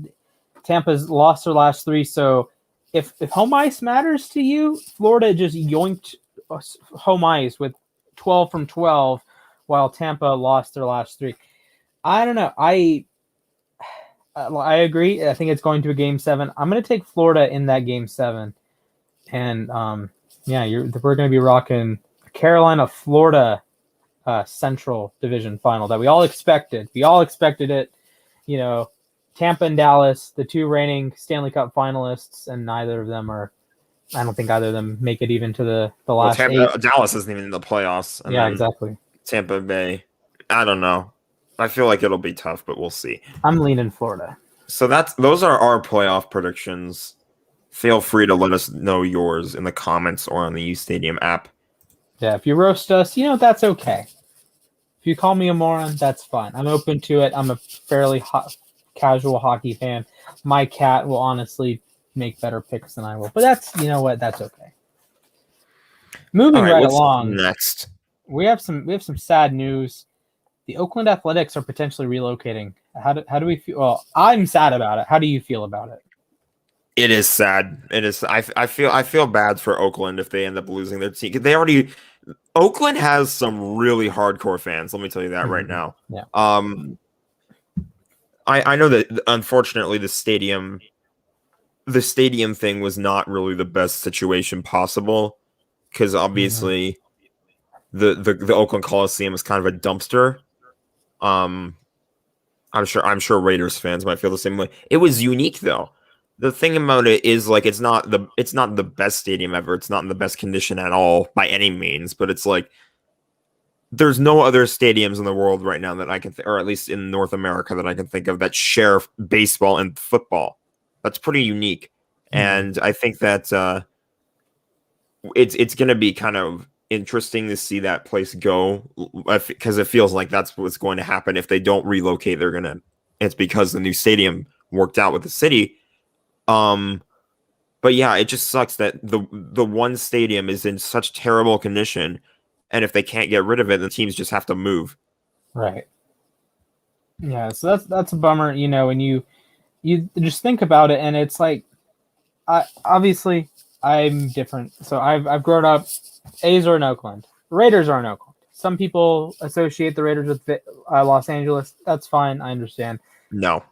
Speaker 1: Tampa's lost their last 3. So if home ice matters to you, Florida just yoinked home ice with 12 from 12, while Tampa lost their last 3. I don't know. I agree. I think it's going to a game 7. I'm going to take Florida in that game 7, and we're going to be rocking Carolina, Florida Central Division final that we all expected. We all expected it. Tampa and Dallas, the 2 reigning Stanley Cup finalists, and neither of them are. I don't think either of them make it even to the last 8.
Speaker 2: Dallas isn't even in the playoffs.
Speaker 1: Yeah, exactly.
Speaker 2: Tampa Bay. I don't know. I feel like it'll be tough, but we'll see.
Speaker 1: I'm leaning Florida.
Speaker 2: So those are our playoff predictions. Feel free to let us know yours in the comments or on the U Stadium app.
Speaker 1: Yeah, if you roast us, that's okay. If you call me a moron, that's fine. I'm open to it. I'm a fairly casual hockey fan. My cat will honestly make better picks than I will. But that's, that's okay. Moving right along.
Speaker 2: Next.
Speaker 1: We have some sad news. The Oakland Athletics are potentially relocating. How do we feel? Well, I'm sad about it. How do you feel about it?
Speaker 2: It is sad. It is. I feel bad for Oakland if they end up losing their team. Oakland has some really hardcore fans. Let me tell you that right now.
Speaker 1: Yeah.
Speaker 2: I know that unfortunately the stadium thing was not really the best situation possible because obviously the Oakland Coliseum is kind of a dumpster. I'm sure Raiders fans might feel the same way. It was unique though. The thing about it is like it's not the best stadium ever. It's not in the best condition at all by any means, but it's like there's no other stadiums in the world right now that I can or at least in North America that I can think of that share baseball and football. That's pretty unique. And I think that it's going to be kind of interesting to see that place go because it feels like that's what's going to happen if they don't relocate. It's because the new stadium worked out with the city. But yeah, it just sucks that the one stadium is in such terrible condition, and if they can't get rid of it, the teams just have to move.
Speaker 1: Right. Yeah, so that's a bummer, when you just think about it, and it's like, I'm different. So I've grown up. A's are in Oakland. Raiders are in Oakland. Some people associate the Raiders with Los Angeles. That's fine. I understand.
Speaker 2: No.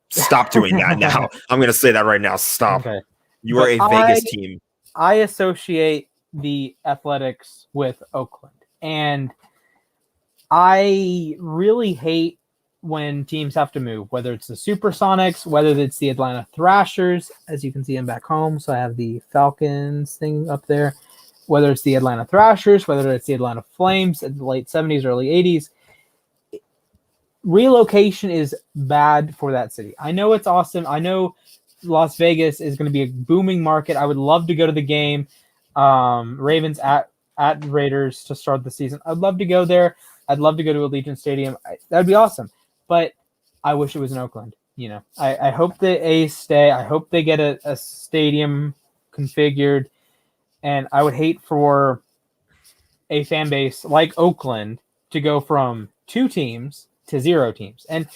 Speaker 2: Stop doing that now. I'm going to say that right now. Stop. Okay. You are a Vegas team.
Speaker 1: I associate the Athletics with Oakland. And I really hate when teams have to move, whether it's the Supersonics, whether it's the Atlanta Thrashers, as you can see them back home. So I have the Falcons thing up there. Whether it's the Atlanta Thrashers, whether it's the Atlanta Flames in the late 70s, early 80s. Relocation is bad for that city. I know it's awesome. I know Las Vegas is going to be a booming market. I would love to go to the game. Ravens at Raiders to start the season. I'd love to go there. I'd love to go to Allegiant Stadium. That'd be awesome. But I wish it was in Oakland. I hope the A's stay. I hope they get a stadium configured. And I would hate for a fan base like Oakland to go from 2 teams to 0 teams. And,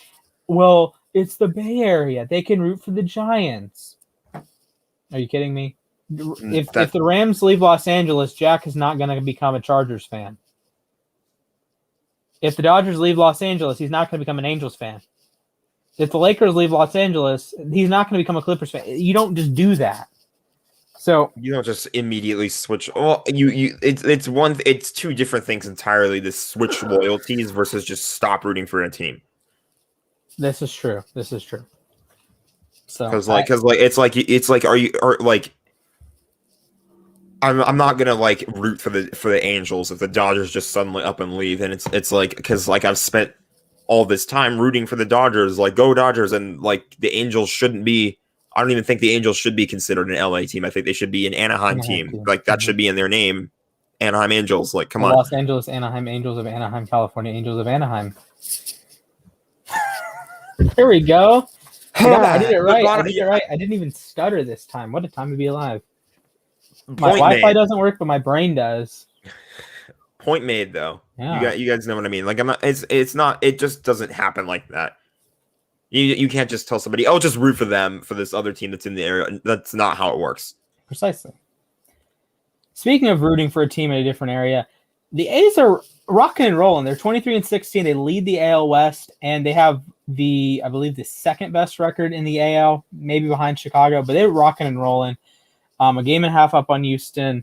Speaker 1: well, it's the Bay Area. They can root for the Giants. Are you kidding me? If the Rams leave Los Angeles, Jack is not going to become a Chargers fan. If the Dodgers leave Los Angeles, he's not going to become an Angels fan. If the Lakers leave Los Angeles, he's not going to become a Clippers fan. You don't just do that. So
Speaker 2: you don't just immediately switch. Well, it's 2 different things entirely. To switch loyalties versus just stop rooting for a team.
Speaker 1: This is true. So
Speaker 2: because I'm not gonna like root for the Angels if the Dodgers just suddenly up and leave, and it's like because like I've spent all this time rooting for the Dodgers, like go Dodgers, and like the Angels shouldn't be. I don't even think the Angels should be considered an LA team. I think they should be an Anaheim team. Like that should be in their name. Anaheim Angels. Like, come on.
Speaker 1: Los Angeles, Anaheim Angels of Anaheim, California Angels of Anaheim. There we go. I did it right. I didn't even stutter this time. What a time to be alive. My Wi-Fi doesn't work, but my brain does.
Speaker 2: Point made, though. Yeah. You guys know what I mean. Like, I'm not. It's not. It just doesn't happen like that. You can't just tell somebody, oh, just root for them for this other team that's in the area. That's not how it works.
Speaker 1: Precisely. Speaking of rooting for a team in a different area, the A's are rocking and rolling. They're 23-16. They lead the AL West, and they have I believe the second best record in the AL, maybe behind Chicago, but they're rocking and rolling. A game and a half up on Houston.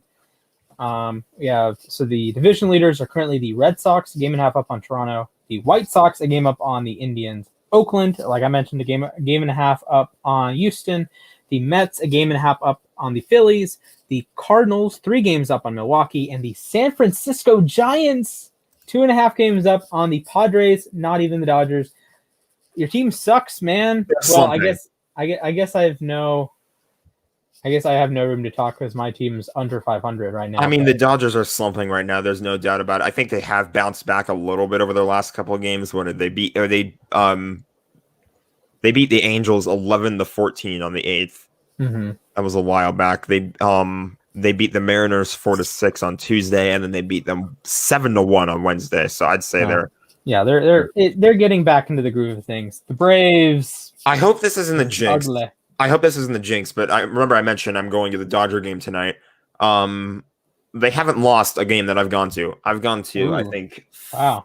Speaker 1: So the division leaders are currently the Red Sox, a game and a half up on Toronto. The White Sox, a game up on the Indians. Oakland, like I mentioned, a game and a half up on Houston. The Mets, a game and a half up on the Phillies. The Cardinals, 3 games up on Milwaukee. And the San Francisco Giants, 2.5 games up on the Padres, not even the Dodgers. Your team sucks, man. Well, I guess I have no room to talk because my team's under 500 right now.
Speaker 2: I mean, the Dodgers are slumping right now. There's no doubt about it. I think they have bounced back a little bit over their last couple of games. What did they beat? Or they beat the Angels 11-14 on the 8th.
Speaker 1: Mm-hmm.
Speaker 2: That was a while back. They beat the Mariners 4-6 on Tuesday, and then they beat them 7-1 on Wednesday. So I'd say
Speaker 1: they're getting back into the groove of things. The Braves.
Speaker 2: I hope this isn't the jinx.
Speaker 1: Ugly.
Speaker 2: I hope this isn't the jinx, but I mentioned I'm going to the Dodger game tonight. They haven't lost a game that I've gone to. I've gone to, I think, 5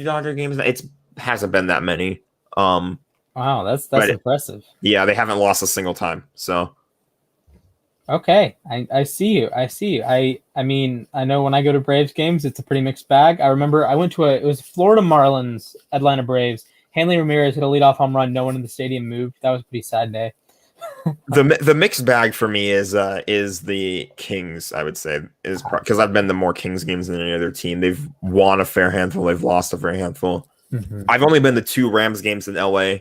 Speaker 2: Dodger games. It hasn't been that many.
Speaker 1: Wow, that's impressive.
Speaker 2: Yeah, they haven't lost a single time. So
Speaker 1: Okay, I see you. I see you. I mean, I know when I go to Braves games, it's a pretty mixed bag. I remember I went to it was Florida Marlins, Atlanta Braves. Hanley Ramirez hit a leadoff home run. No one in the stadium moved. That was a pretty sad day.
Speaker 2: The mixed bag for me is the Kings. I would say is because I've been to more Kings games than any other team. They've won a fair handful. They've lost a fair handful.
Speaker 1: Mm-hmm.
Speaker 2: I've only been to 2 Rams games in LA.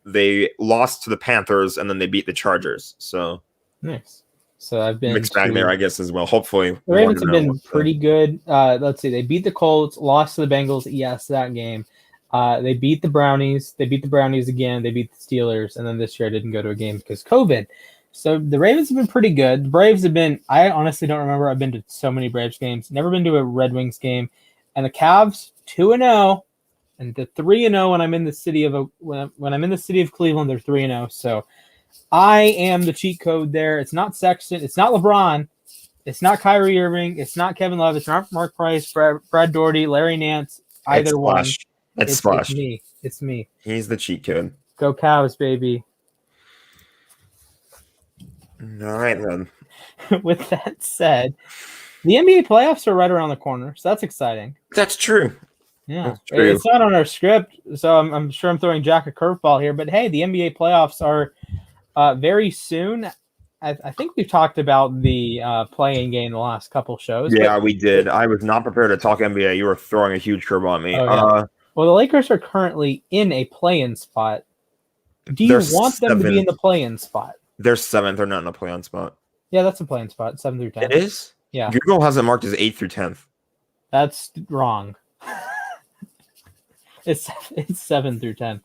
Speaker 2: They lost to the Panthers and then they beat the Chargers. So
Speaker 1: Nice. So I've been
Speaker 2: mixed bag there, I guess, as well. Hopefully,
Speaker 1: the Ravens have been pretty good. Let's see, they beat the Colts, lost to the Bengals. Yes, that game. They beat the Brownies. They beat the Brownies again. They beat the Steelers, and then this year I didn't go to a game because COVID. So the Ravens have been pretty good. The Braves have been. I honestly don't remember. I've been to so many Braves games. Never been to a Red Wings game. And the Cavs 2-0, and the 3-0 when I'm in the city of when I'm in the city of Cleveland. They're 3-0. So I am the cheat code there. It's not Sexton. It's not LeBron. It's not Kyrie Irving. It's not Kevin Love. It's not Mark Price, Brad Doherty, Larry Nance. Either one.
Speaker 2: It's
Speaker 1: me. It's me.
Speaker 2: He's the cheat code.
Speaker 1: Go Cavs, baby.
Speaker 2: All right, then.
Speaker 1: With that said, the NBA playoffs are right around the corner, so that's exciting.
Speaker 2: That's true.
Speaker 1: Yeah,
Speaker 2: that's true.
Speaker 1: It's not on our script, so I'm sure I'm throwing Jack a curveball here. But hey, the NBA playoffs are very soon. I think we've talked about the play-in game the last couple shows.
Speaker 2: Yeah, we did. I was not prepared to talk NBA. You were throwing a huge curveball at me.
Speaker 1: Oh, yeah. Well, the Lakers are currently in a play-in spot. Do you want them to be in the play-in spot?
Speaker 2: They're 7th. They're not in a play-in spot.
Speaker 1: Yeah, that's a play-in spot, 7 through 10.
Speaker 2: It is?
Speaker 1: Yeah.
Speaker 2: Google has it marked as 8th through 10th.
Speaker 1: That's wrong. It's 7 through 10.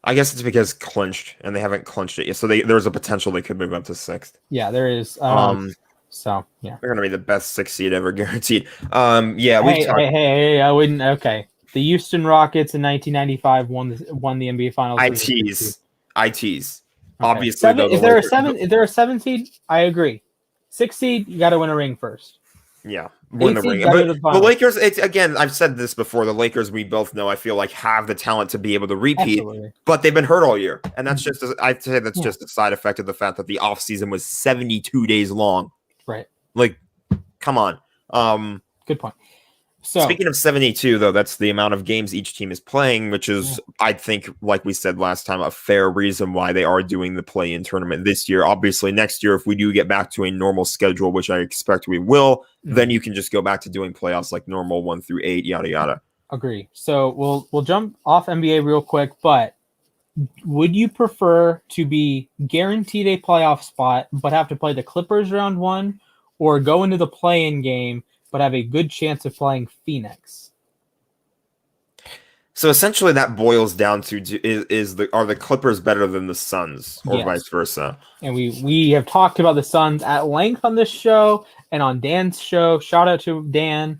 Speaker 2: I guess it's because clinched, and they haven't clinched it yet. So there's a potential they could move up to 6th.
Speaker 1: Yeah, there is. So, yeah.
Speaker 2: They're going to be the best 6th seed ever, guaranteed.
Speaker 1: Hey, I wouldn't. Okay. The Houston Rockets in 1995 won the NBA Finals.
Speaker 2: I tease.
Speaker 1: Okay.
Speaker 2: Obviously,
Speaker 1: if they're a 7 seed, I agree. 6 seed, you got to win a ring first.
Speaker 2: Yeah, win the ring. But the Lakers, it's again, I've said this before. The Lakers, we both know, I feel like have the talent to be able to repeat, but they've been hurt all year, and that's just I'd say that's just a side effect of the fact that the offseason was 72 days long.
Speaker 1: Right.
Speaker 2: Like, come on.
Speaker 1: Good point. So
Speaker 2: speaking of 72, though, that's the amount of games each team is playing, which is, I think, like we said last time, a fair reason why they are doing the play-in tournament this year. Obviously, next year, if we do get back to a normal schedule, which I expect we will, then you can just go back to doing playoffs like normal 1 through 8, yada yada.
Speaker 1: Agree. So we'll jump off NBA real quick, but would you prefer to be guaranteed a playoff spot but have to play the Clippers round 1, or go into the play-in game but have a good chance of playing Phoenix?
Speaker 2: So essentially that boils down to are the Clippers better than the Suns, or vice versa? And
Speaker 1: we have talked about the Suns at length on this show and on Dan's show. Shout out to Dan.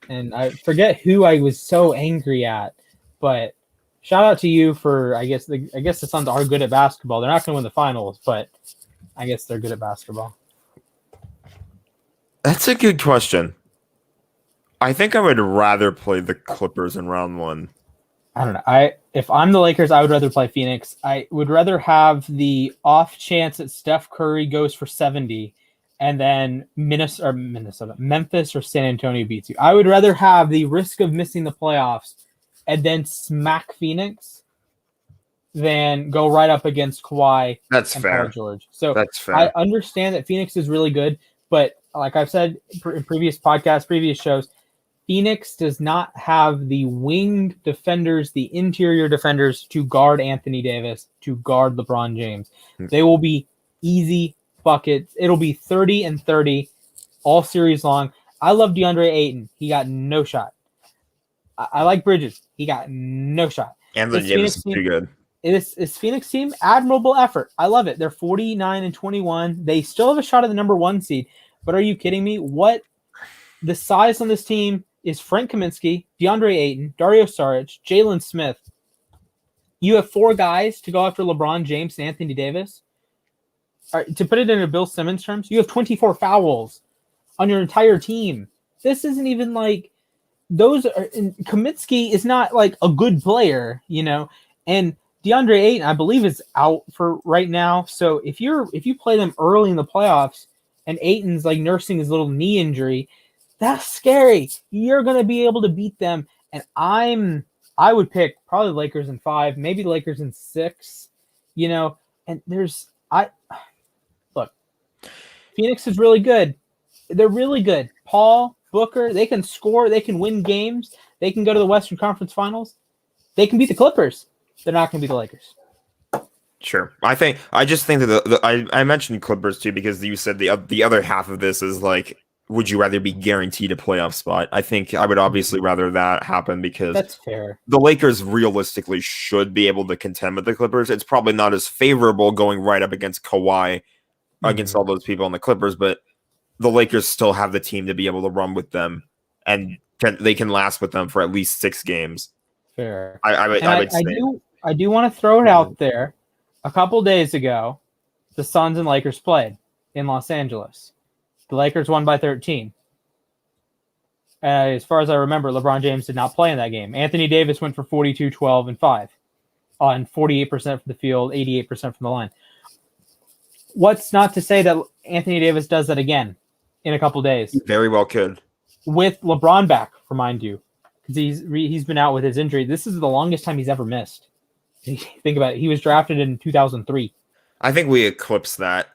Speaker 1: And I forget who I was so angry at, but shout out to you for I guess the Suns are good at basketball. They're not going to win the finals, but I guess they're good at basketball.
Speaker 2: That's a good question. I think I would rather play the Clippers in round 1.
Speaker 1: I don't know. If I'm the Lakers, I would rather play Phoenix. I would rather have the off chance that Steph Curry goes for 70 and then Memphis or San Antonio beats you. I would rather have the risk of missing the playoffs and then smack Phoenix than go right up against Kawhi
Speaker 2: and fair.
Speaker 1: Paul George. So
Speaker 2: that's fair.
Speaker 1: I understand that Phoenix is really good, but like I've said in previous podcasts, previous shows, Phoenix does not have the winged defenders, the interior defenders to guard Anthony Davis, to guard LeBron James. They will be easy buckets. It'll be 30 and 30 all series long. I love DeAndre Ayton. He got no shot. I like Bridges. He got no shot.
Speaker 2: Anthony Davis is pretty good.
Speaker 1: It's Phoenix team, admirable effort. I love it. They're 49 and 21. They still have a shot at the number 1 seed. But are you kidding me? What the size on this team is Frank Kaminsky, DeAndre Ayton, Dario Saric, Jalen Smith. You have 4 guys to go after LeBron James and Anthony Davis. To put it into Bill Simmons terms, you have 24 fouls on your entire team. This isn't even like Kaminsky is not like a good player, and DeAndre Ayton, I believe, is out for right now. So if you play them early in the playoffs and Ayton's like nursing his little knee injury, that's scary. You're gonna be able to beat them. And I would pick probably the Lakers in 5, maybe the Lakers in 6. And look, Phoenix is really good. They're really good. Paul, Booker, they can score, they can win games, they can go to the Western Conference Finals. They can beat the Clippers. They're not going to beat the Lakers.
Speaker 2: Sure. I just think that I mentioned Clippers too because you said the other half of this is like, would you rather be guaranteed a playoff spot? I think I would obviously rather that happen because
Speaker 1: that's fair.
Speaker 2: The Lakers realistically should be able to contend with the Clippers. It's probably not as favorable going right up against Kawhi, against all those people on the Clippers, but the Lakers still have the team to be able to run with them, and they can last with them for at least 6 games.
Speaker 1: Fair.
Speaker 2: I would say.
Speaker 1: I do want to throw it out there. A couple days ago, the Suns and Lakers played in Los Angeles. The Lakers won by 13. As far as I remember, LeBron James did not play in that game. Anthony Davis went for 42, 12, and 5 on 48% from the field, 88% from the line. What's not to say that Anthony Davis does that again in a couple days?
Speaker 2: He very well could.
Speaker 1: With LeBron back, remind you. Because he's been out with his injury. This is the longest time he's ever missed. Think about it. He was drafted in 2003.
Speaker 2: I think we eclipsed that.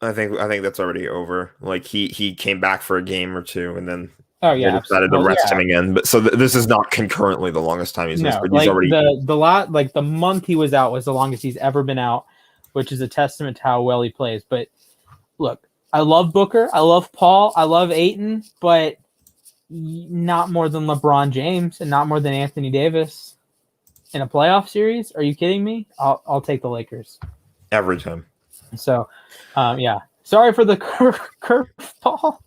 Speaker 2: I think that's already over. Like he came back for a game or 2, and then they decided to rest him again. But so this is not concurrently the longest time he's missed. But he's already
Speaker 1: the month he was out was the longest he's ever been out, which is a testament to how well he plays. But look, I love Booker, I love Paul, I love Ayton, but not more than LeBron James and not more than Anthony Davis in a playoff series. Are you kidding me? I'll take the Lakers
Speaker 2: every time.
Speaker 1: So, sorry for the curveball,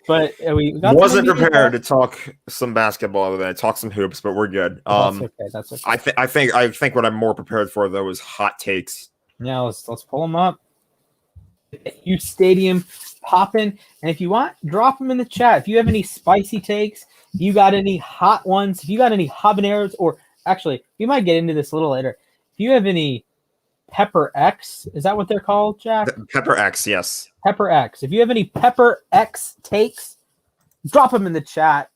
Speaker 1: but we
Speaker 2: wasn't prepared to talk some basketball today. Talk some hoops, but we're good.
Speaker 1: That's okay.
Speaker 2: I think what I'm more prepared for though is hot takes.
Speaker 1: Yeah, let's pull them up. Huge stadium popping, and if you want, drop them in the chat. If you have any spicy takes, if you got any hot ones, if you got any habaneros, or actually, we might get into this a little later. If you have any Pepper X, is that what they're called, Jack?
Speaker 2: Pepper X, yes.
Speaker 1: Pepper X. If you have any Pepper X takes, drop them in the chat.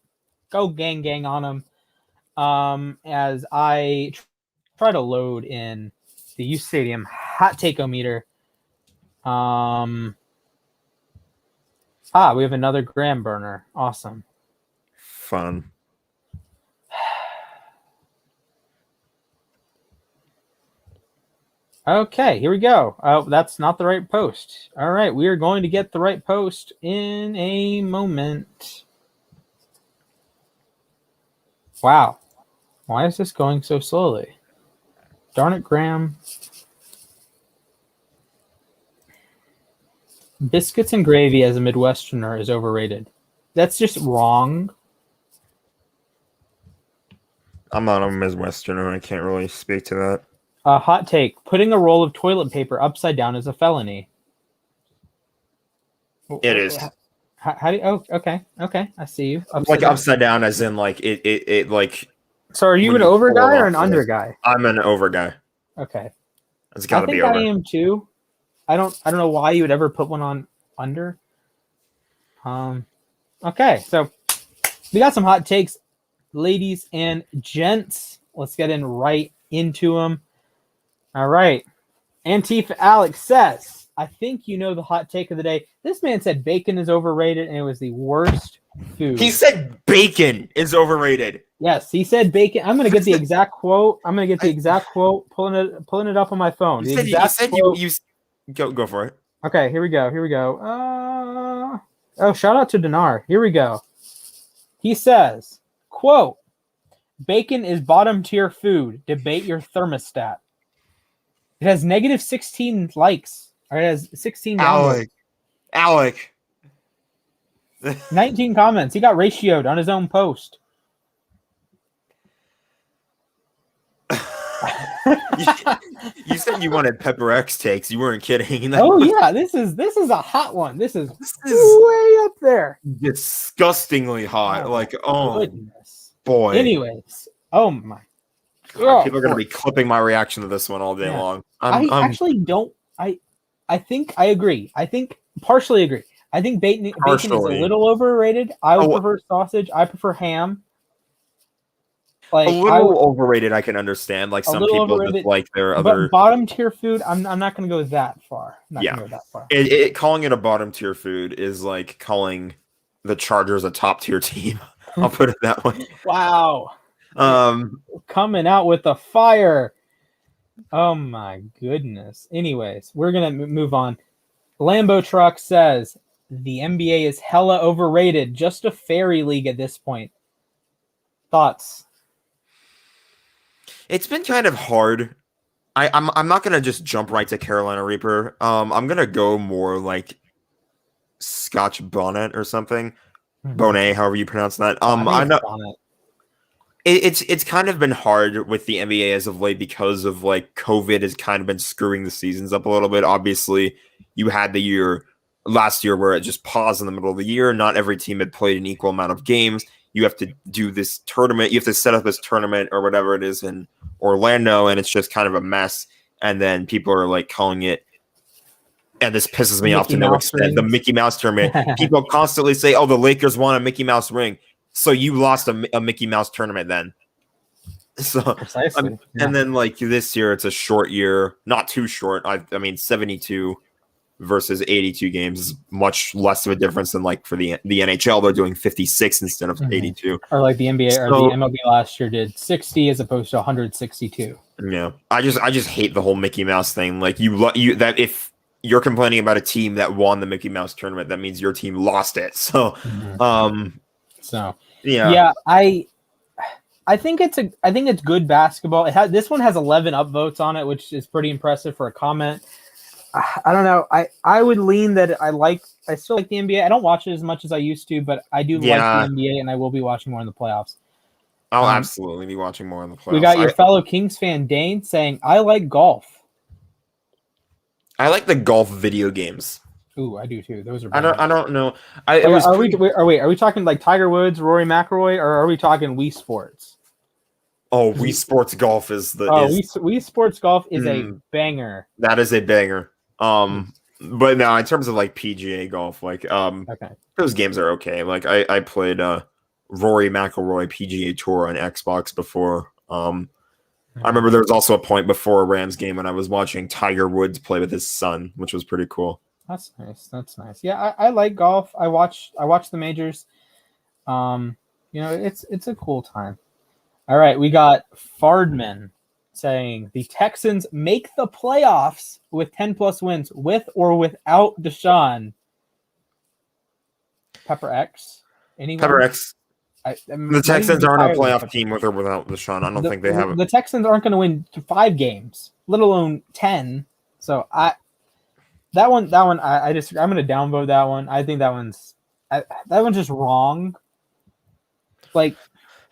Speaker 1: Go gang on them. As I try to load in the U Stadium hot take-o-meter. We have another gram burner. Awesome.
Speaker 2: Fun.
Speaker 1: Okay, here we go. Oh, that's not the right post. All right, we are going to get the right post in a moment. Wow. Why is this going so slowly? Darn it, Graham. Biscuits and gravy as a Midwesterner is overrated. That's just wrong.
Speaker 2: I'm not a Midwesterner. I can't really speak to that.
Speaker 1: Hot take. Putting a roll of toilet paper upside down is a felony.
Speaker 2: It is.
Speaker 1: How do you... Oh, okay. I see you.
Speaker 2: Upside down as in like it like...
Speaker 1: So are you an over guy or an under guy?
Speaker 2: I'm an over guy.
Speaker 1: Okay.
Speaker 2: It's got to be over.
Speaker 1: I am too. I don't know why you would ever put one on under. Okay, so we got some hot takes, ladies and gents. Let's get right into them. All right. Antifa Alex says, I think you know the hot take of the day. This man said bacon is overrated and it was the worst food.
Speaker 2: He said bacon is overrated.
Speaker 1: Yes, he said bacon. I'm going to get the exact quote. Pulling it up on my phone.
Speaker 2: You go for it.
Speaker 1: Okay, here we go. Shout out to Dinar. Here we go. He says, quote, bacon is bottom tier food. Debate your thermostat. It has negative 16 likes. Or it has 16
Speaker 2: Alec.
Speaker 1: 19 comments. He got ratioed on his own post.
Speaker 2: You said you wanted Pepper X takes. You weren't kidding.
Speaker 1: Oh yeah, this is a hot one. This is way up there.
Speaker 2: Disgustingly hot.
Speaker 1: Oh, goodness.
Speaker 2: Boy.
Speaker 1: Anyways, oh my.
Speaker 2: People are going to be clipping my reaction to this one all day long.
Speaker 1: I actually don't. I think I agree. I think partially agree. I think bacon is a little overrated. I would prefer sausage. I prefer ham.
Speaker 2: Like, a little overrated, I can understand. Like some people just like their other.
Speaker 1: But bottom tier food, I'm not going to go that far.
Speaker 2: Calling it a bottom tier food is like calling the Chargers a top tier team. I'll put it that way.
Speaker 1: Wow. Coming out with the fire. Oh my goodness. Anyways, we're going to move on. Lambo Truck says the NBA is hella overrated. Just a fairy league at this point. Thoughts?
Speaker 2: It's been kind of hard. I'm not gonna just jump right to Carolina Reaper. I'm gonna go more like Scotch Bonnet or something. Bonnet, however you pronounce that. I know Bonnet. It's kind of been hard with the NBA as of late because of like COVID has kind of been screwing the seasons up a little bit. Obviously, you had the last year where it just paused in the middle of the year. Not every team had played an equal amount of games. You have to do this tournament. You have to set up this tournament or whatever it is in Orlando, and it's just kind of a mess. And then people are like calling it, and this pisses me off to no extent, the Mickey Mouse tournament. People constantly say, "Oh, the Lakers won a Mickey Mouse ring." So you lost a Mickey Mouse tournament then. So, and then like this year, it's a short year, not too short. I mean, 72 versus 82 games is much less of a difference than like for the NHL. They're doing 56 instead of 82.
Speaker 1: Or like the NBA or the MLB last year did 60 as opposed to 162.
Speaker 2: Yeah, I just hate the whole Mickey Mouse thing. Like you that if you're complaining about a team that won the Mickey Mouse tournament, that means your team lost it. So,
Speaker 1: yeah, I think it's good basketball. This one has 11 upvotes on it, which is pretty impressive for a comment. I don't know. I would lean that I still like the NBA. I don't watch it as much as I used to, but I do like the NBA, and I will be watching more in the playoffs.
Speaker 2: I'll absolutely be watching more in the playoffs.
Speaker 1: We got your fellow Kings fan Dane saying, "I like golf."
Speaker 2: I like the golf video games.
Speaker 1: Ooh, I do too. Those are.
Speaker 2: I don't know.
Speaker 1: Are we talking like Tiger Woods, Rory McIlroy, or are we talking Wii Sports?
Speaker 2: Oh, Wii Sports Golf is the.
Speaker 1: Wii Sports Golf is a banger.
Speaker 2: That is a banger. But now in terms of like PGA golf, like those games are okay. Like I played Rory McIlroy PGA Tour on Xbox before. I remember there was also a point before a Rams game when I was watching Tiger Woods play with his son, which was pretty cool.
Speaker 1: That's nice. Yeah, I like golf. I watch the majors. It's a cool time. All right, we got Fardman saying the Texans make the playoffs with 10+ wins, with or without Deshaun. Pepper X. Anyone?
Speaker 2: Pepper X. The Texans aren't a playoff team with or without Deshaun. I don't think they have it.
Speaker 1: The Texans aren't going to win 5 games, let alone 10. So that one, I'm going to downvote that one. I think that one's just wrong. Like,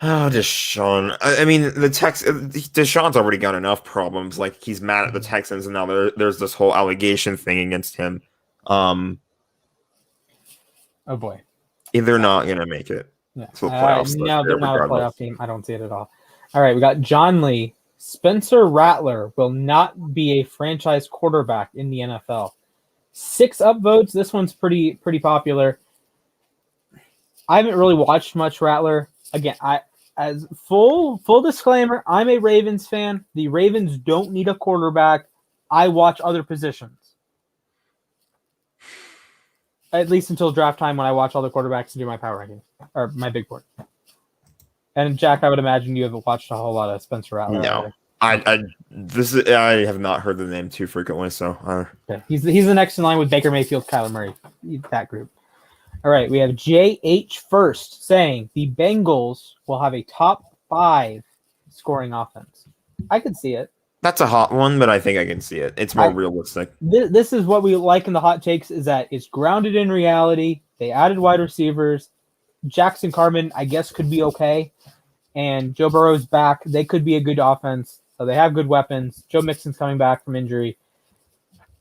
Speaker 2: oh, Deshaun. I mean, Deshaun's already got enough problems. Like, he's mad at the Texans, and now there's this whole allegation thing against him.
Speaker 1: Oh boy,
Speaker 2: they're not gonna make it.
Speaker 1: Yeah, to the playoffs. They're not a playoff team. I don't see it at all. All right, we got John Lee. Spencer Rattler will not be a franchise quarterback in the NFL. 6 upvotes. This one's pretty popular. I haven't really watched much Rattler. Again, as full disclaimer, I'm a Ravens fan. The Ravens don't need a quarterback. I watch other positions. At least until draft time when I watch all the quarterbacks and do my power rankings or my big board. And Jack, I would imagine you haven't watched a whole lot of Spencer Rattler.
Speaker 2: No, I have not heard the name too frequently. So
Speaker 1: he's the next in line with Baker Mayfield, Kyler Murray, that group. All right, we have JH First saying the Bengals will have a top 5 scoring offense. I could see it.
Speaker 2: That's a hot one, but I think I can see it. It's more realistic.
Speaker 1: This is what we like in the hot takes, is that it's grounded in reality. They added wide receivers. Jackson Carman, I guess, could be okay. And Joe Burrow's back. They could be a good offense. So they have good weapons. Joe Mixon's coming back from injury.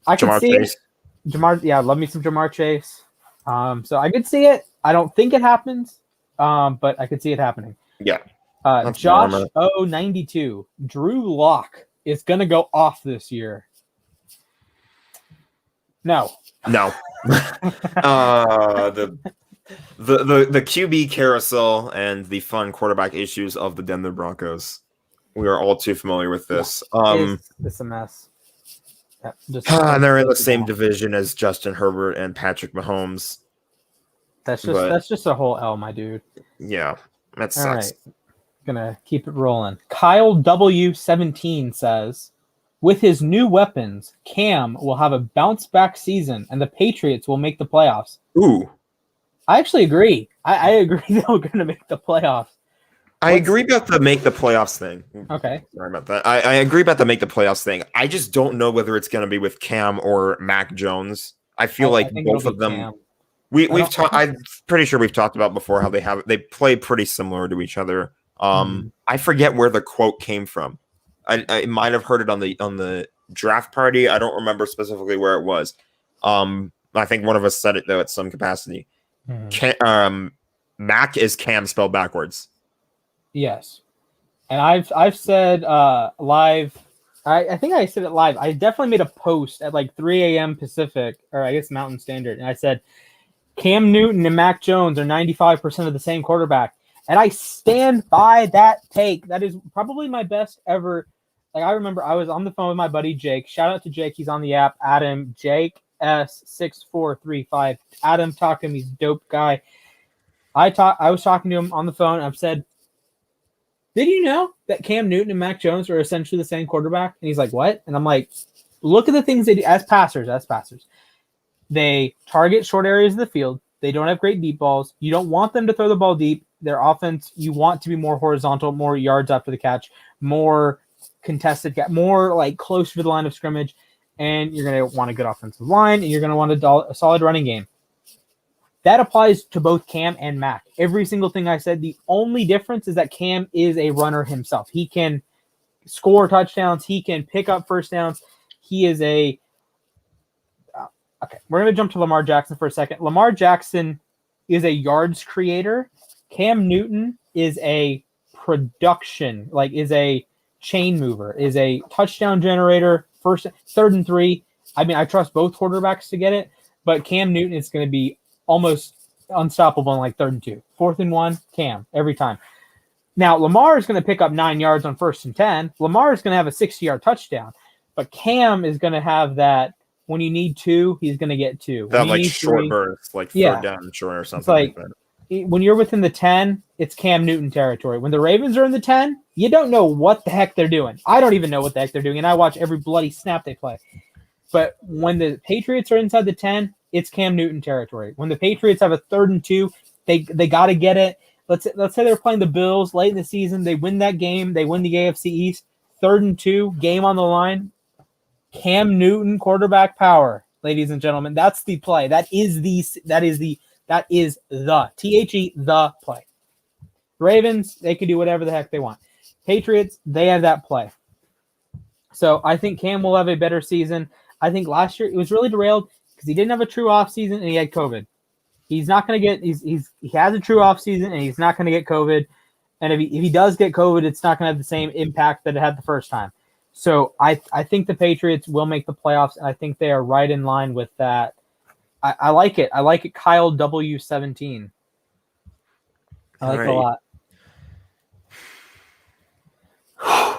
Speaker 1: I can see Chase. Love me some Jamar Chase. So I could see it. I don't think it happens, but I could see it happening.
Speaker 2: Yeah. That's
Speaker 1: Josh
Speaker 2: normal.
Speaker 1: 092. Drew Lock is going to go off this year. No.
Speaker 2: No. The QB carousel and the fun quarterback issues of the Denver Broncos. We are all too familiar with this.
Speaker 1: It's a mess.
Speaker 2: Yeah, they're in the same division as Justin Herbert and Patrick Mahomes.
Speaker 1: That's just a whole L, my dude.
Speaker 2: Yeah, that sucks.
Speaker 1: All right. Gonna keep it rolling. Kyle W17 says, with his new weapons, Cam will have a bounce back season and the Patriots will make the playoffs.
Speaker 2: Ooh.
Speaker 1: I actually agree. I agree they're going to make the playoffs.
Speaker 2: I agree about the make the playoffs thing.
Speaker 1: Okay.
Speaker 2: Sorry about that. I agree about the make the playoffs thing. I just don't know whether it's going to be with Cam or Mac Jones. I feel like both of them. Cam. We've talked. I'm pretty sure we've talked about before how they play pretty similar to each other. I forget where the quote came from. I might have heard it on the draft party. I don't remember specifically where it was. I think one of us said it though at some capacity. Mac is Cam spelled backwards.
Speaker 1: Yes, and I've said live. I think I said it live. I definitely made a post at like 3 a.m. Pacific, or I guess Mountain Standard, and I said Cam Newton and Mac Jones are 95% of the same quarterback, and I stand by that take. That is probably my best ever. Like I remember, I was on the phone with my buddy Jake. Shout out to Jake. He's on the app. Adam Jake S6435. Adam, talk to him. He's a dope guy. I was talking to him on the phone. I've said, did you know that Cam Newton and Mac Jones are essentially the same quarterback? And he's like, what? And I'm like, look at the things they do as passers. They target short areas of the field. They don't have great deep balls. You don't want them to throw the ball deep. Their offense, you want to be more horizontal, more yards after the catch, more contested, more like close to the line of scrimmage. And you're going to want a good offensive line, and you're going to want a solid running game. That applies to both Cam and Mac. Every single thing I said, the only difference is that Cam is a runner himself. He can score touchdowns. He can pick up first downs. He is a okay, we're going to jump to Lamar Jackson for a second. Lamar Jackson is a yards creator. Cam Newton is a production, is a chain mover, is a touchdown generator, third and 3. I mean, I trust both quarterbacks to get it, but Cam Newton is going to be almost unstoppable in like 3rd and 2. 4th and 1, Cam, every time. Now, Lamar is going to pick up 9 yards on 1st and 10. Lamar is going to have a 60-yard touchdown, but Cam is going to have that when you need 2, he's going to get 2.
Speaker 2: That like short burst, like 3rd down short or something.
Speaker 1: It's like that. When you're within the 10, it's Cam Newton territory. When the Ravens are in the 10, you don't know what the heck they're doing. I don't even know what the heck they're doing, and I watch every bloody snap they play. But when the Patriots are inside the 10, it's Cam Newton territory. When the Patriots have a 3rd and 2, they got to get it. Let's say they're playing the Bills late in the season. They win that game. They win the AFC East. 3rd and 2, game on the line. Cam Newton quarterback power, ladies and gentlemen. That's the play. That is the THE the play. Ravens, they can do whatever the heck they want. Patriots, they have that play. So I think Cam will have a better season. I think last year it was really derailed because he didn't have a true offseason and he had COVID. He's not going to get he has a true offseason and he's not going to get COVID. And if he does get COVID, it's not going to have the same impact that it had the first time. So I think the Patriots will make the playoffs, and I think they are right in line with that. I like it. I like it. Kyle W17. I like it a lot.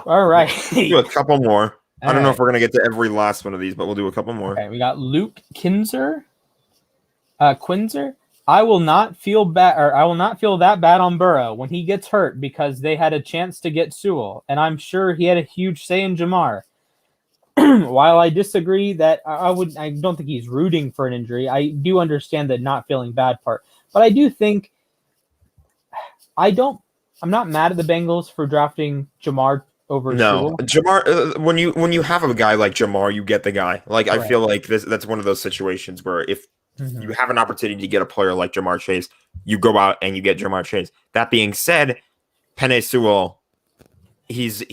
Speaker 1: All right.
Speaker 2: We'll do a couple more. I don't know if we're going to get to every last one of these, but we'll do a couple more.
Speaker 1: Okay, we got Luke Quinzer. I will not feel that bad on Burrow when he gets hurt because they had a chance to get Sewell, and I'm sure he had a huge say in Jamar. While I disagree that I don't think he's rooting for an injury. I do understand the not feeling bad part, but I do think I'm not mad at the Bengals for drafting Jamar over Sewell.
Speaker 2: Jamar. When you have a guy like Jamar, you get the guy. Like right. I feel like that's one of those situations where if you have an opportunity to get a player like Jamar Chase, you go out and you get Jamar Chase. That being said, Penei Sewell, he's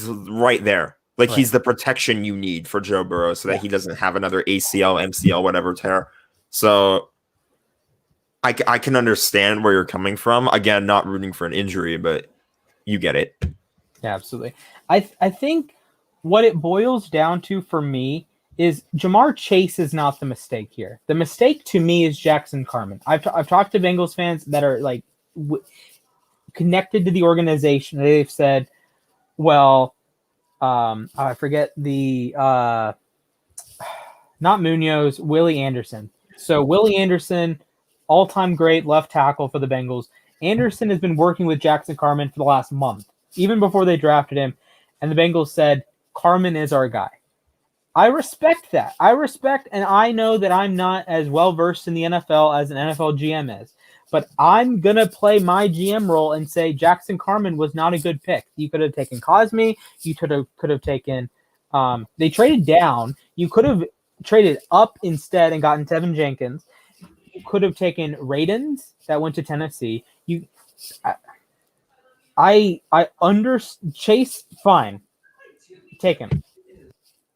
Speaker 2: right there. Like right. He's the protection you need for Joe Burrow so that he doesn't have another ACL, MCL, whatever tear. So I can understand where you're coming from. Again, not rooting for an injury, but you get it.
Speaker 1: Yeah, absolutely. I think what it boils down to for me is Jamar Chase is not the mistake here. The mistake to me is Jackson Carman. I've talked to Bengals fans that are like connected to the organization. They've said, well, I forget the not Munoz, Willie Anderson. So Willie Anderson, all-time great left tackle for the Bengals. Anderson has been working with Jackson Carman for the last month, even before they drafted him. And the Bengals said, Carman is our guy. I respect that. I respect, and I know that I'm not as well-versed in the NFL as an NFL GM is. But I'm going to play my GM role and say Jackson Carman was not a good pick. You could have taken Cosme. You could have taken they traded down. You could have traded up instead and gotten Tevin Jenkins. You could have taken Radens that went to Tennessee. I Chase, fine. Take him.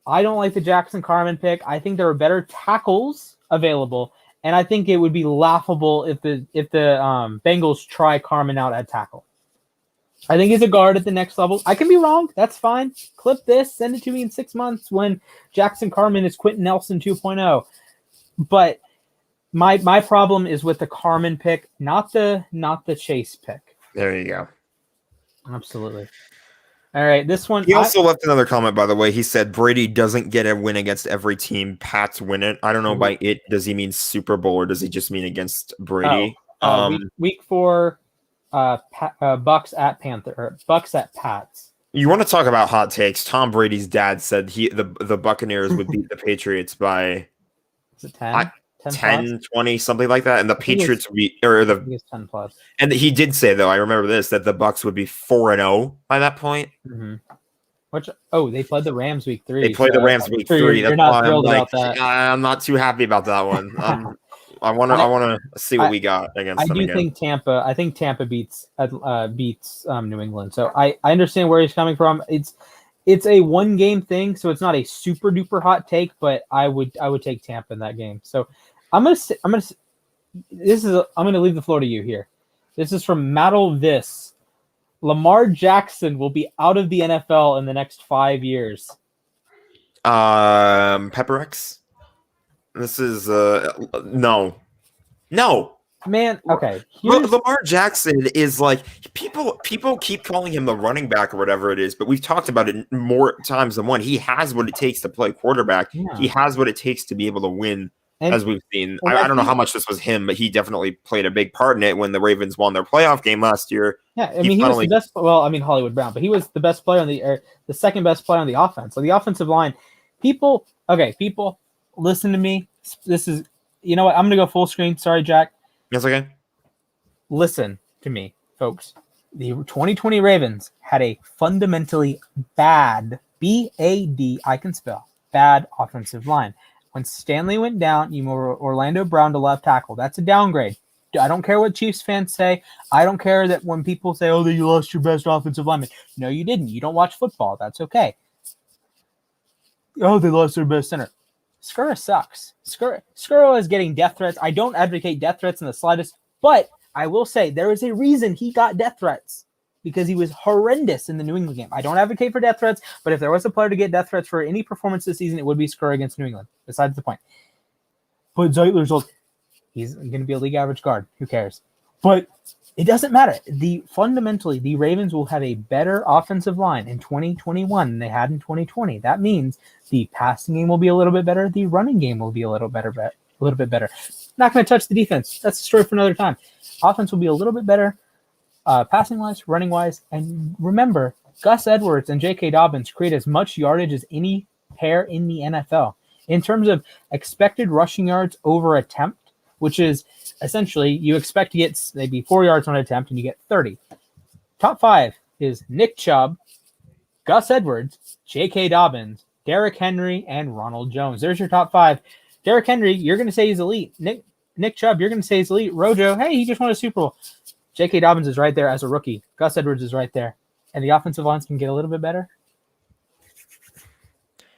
Speaker 1: I don't like the Jackson Carman pick. I think there are better tackles available, and I think it would be laughable if the Bengals try Carman out at tackle. I think he's a guard at the next level. I can be wrong. That's fine. Clip this. Send it to me in 6 months when Jackson Carman is Quentin Nelson 2.0. But my problem is with the Carman pick, not the Chase pick.
Speaker 2: There you go.
Speaker 1: Absolutely. All right, this one.
Speaker 2: He also left another comment, by the way. He said Brady doesn't get a win against every team. Pats win it. I don't know by it. Does he mean Super Bowl or does he just mean against Brady?
Speaker 1: Week 4, Bucks at Panther or Bucks at Pats.
Speaker 2: You want to talk about hot takes? Tom Brady's dad said the Buccaneers would beat the Patriots by
Speaker 1: is it 10?
Speaker 2: 10, 20, something like that, and the Patriots would be, or the
Speaker 1: 10 plus.
Speaker 2: And he did say, though, I remember this, that the Bucks would be 4-0 by that point.
Speaker 1: Mm-hmm. They played the Rams week 3.
Speaker 2: They played the Rams week 3.
Speaker 1: You're not thrilled about that.
Speaker 2: I'm not too happy about that one. I want to see what we got against them.
Speaker 1: I think Tampa beats New England. So I understand where he's coming from. It's a 1-game thing, so it's not a super duper hot take, but I would take Tampa in that game. So I'm gonna leave the floor to you here. This is from Mattel Vis. Lamar Jackson will be out of the NFL in the next 5 years.
Speaker 2: Pepperex. This is no.
Speaker 1: Man, okay.
Speaker 2: Lamar Jackson is like people keep calling him the running back or whatever it is, but we've talked about it more times than one. He has what it takes to play quarterback. Yeah. He has what it takes to be able to win, as we've seen. I don't know how much this was him, but he definitely played a big part in it when the Ravens won their playoff game last year.
Speaker 1: Yeah, I mean, he was the best. Well, I mean, Hollywood Brown, but he was the best player the second best player on the offense. So the offensive line, people, listen to me. This is, you know what? I'm gonna go full screen. Sorry, Jack.
Speaker 2: That's okay.
Speaker 1: Listen to me, folks. The 2020 Ravens had a fundamentally bad, B-A-D, I can spell, bad offensive line. When Stanley went down, you moved Orlando Brown to left tackle. That's a downgrade. I don't care what Chiefs fans say. I don't care that when people say, that you lost your best offensive lineman. No, you didn't. You don't watch football. That's okay. They lost their best center. Skura sucks. Skura is getting death threats. I don't advocate death threats in the slightest, but I will say there is a reason he got death threats because he was horrendous in the New England game. I don't advocate for death threats, but if there was a player to get death threats for any performance this season, it would be Skura against New England. Besides the point. But Zeitler's old. He's going to be a league average guard. Who cares? But it doesn't matter. Fundamentally, the Ravens will have a better offensive line in 2021 than they had in 2020. That means the passing game will be a little bit better. The running game will be a little bit better. Not going to touch the defense. That's a story for another time. Offense will be a little bit better, passing-wise, running-wise. And remember, Gus Edwards and J.K. Dobbins create as much yardage as any pair in the NFL. In terms of expected rushing yards over attempt, which is essentially you expect to get maybe 4 yards on an attempt and you get 30. Top 5 is Nick Chubb, Gus Edwards, J.K. Dobbins, Derrick Henry, and Ronald Jones. There's your top 5. Derrick Henry, you're going to say he's elite. Nick Chubb, you're going to say he's elite. Rojo, hey, he just won a Super Bowl. J.K. Dobbins is right there as a rookie. Gus Edwards is right there. And the offensive lines can get a little bit better.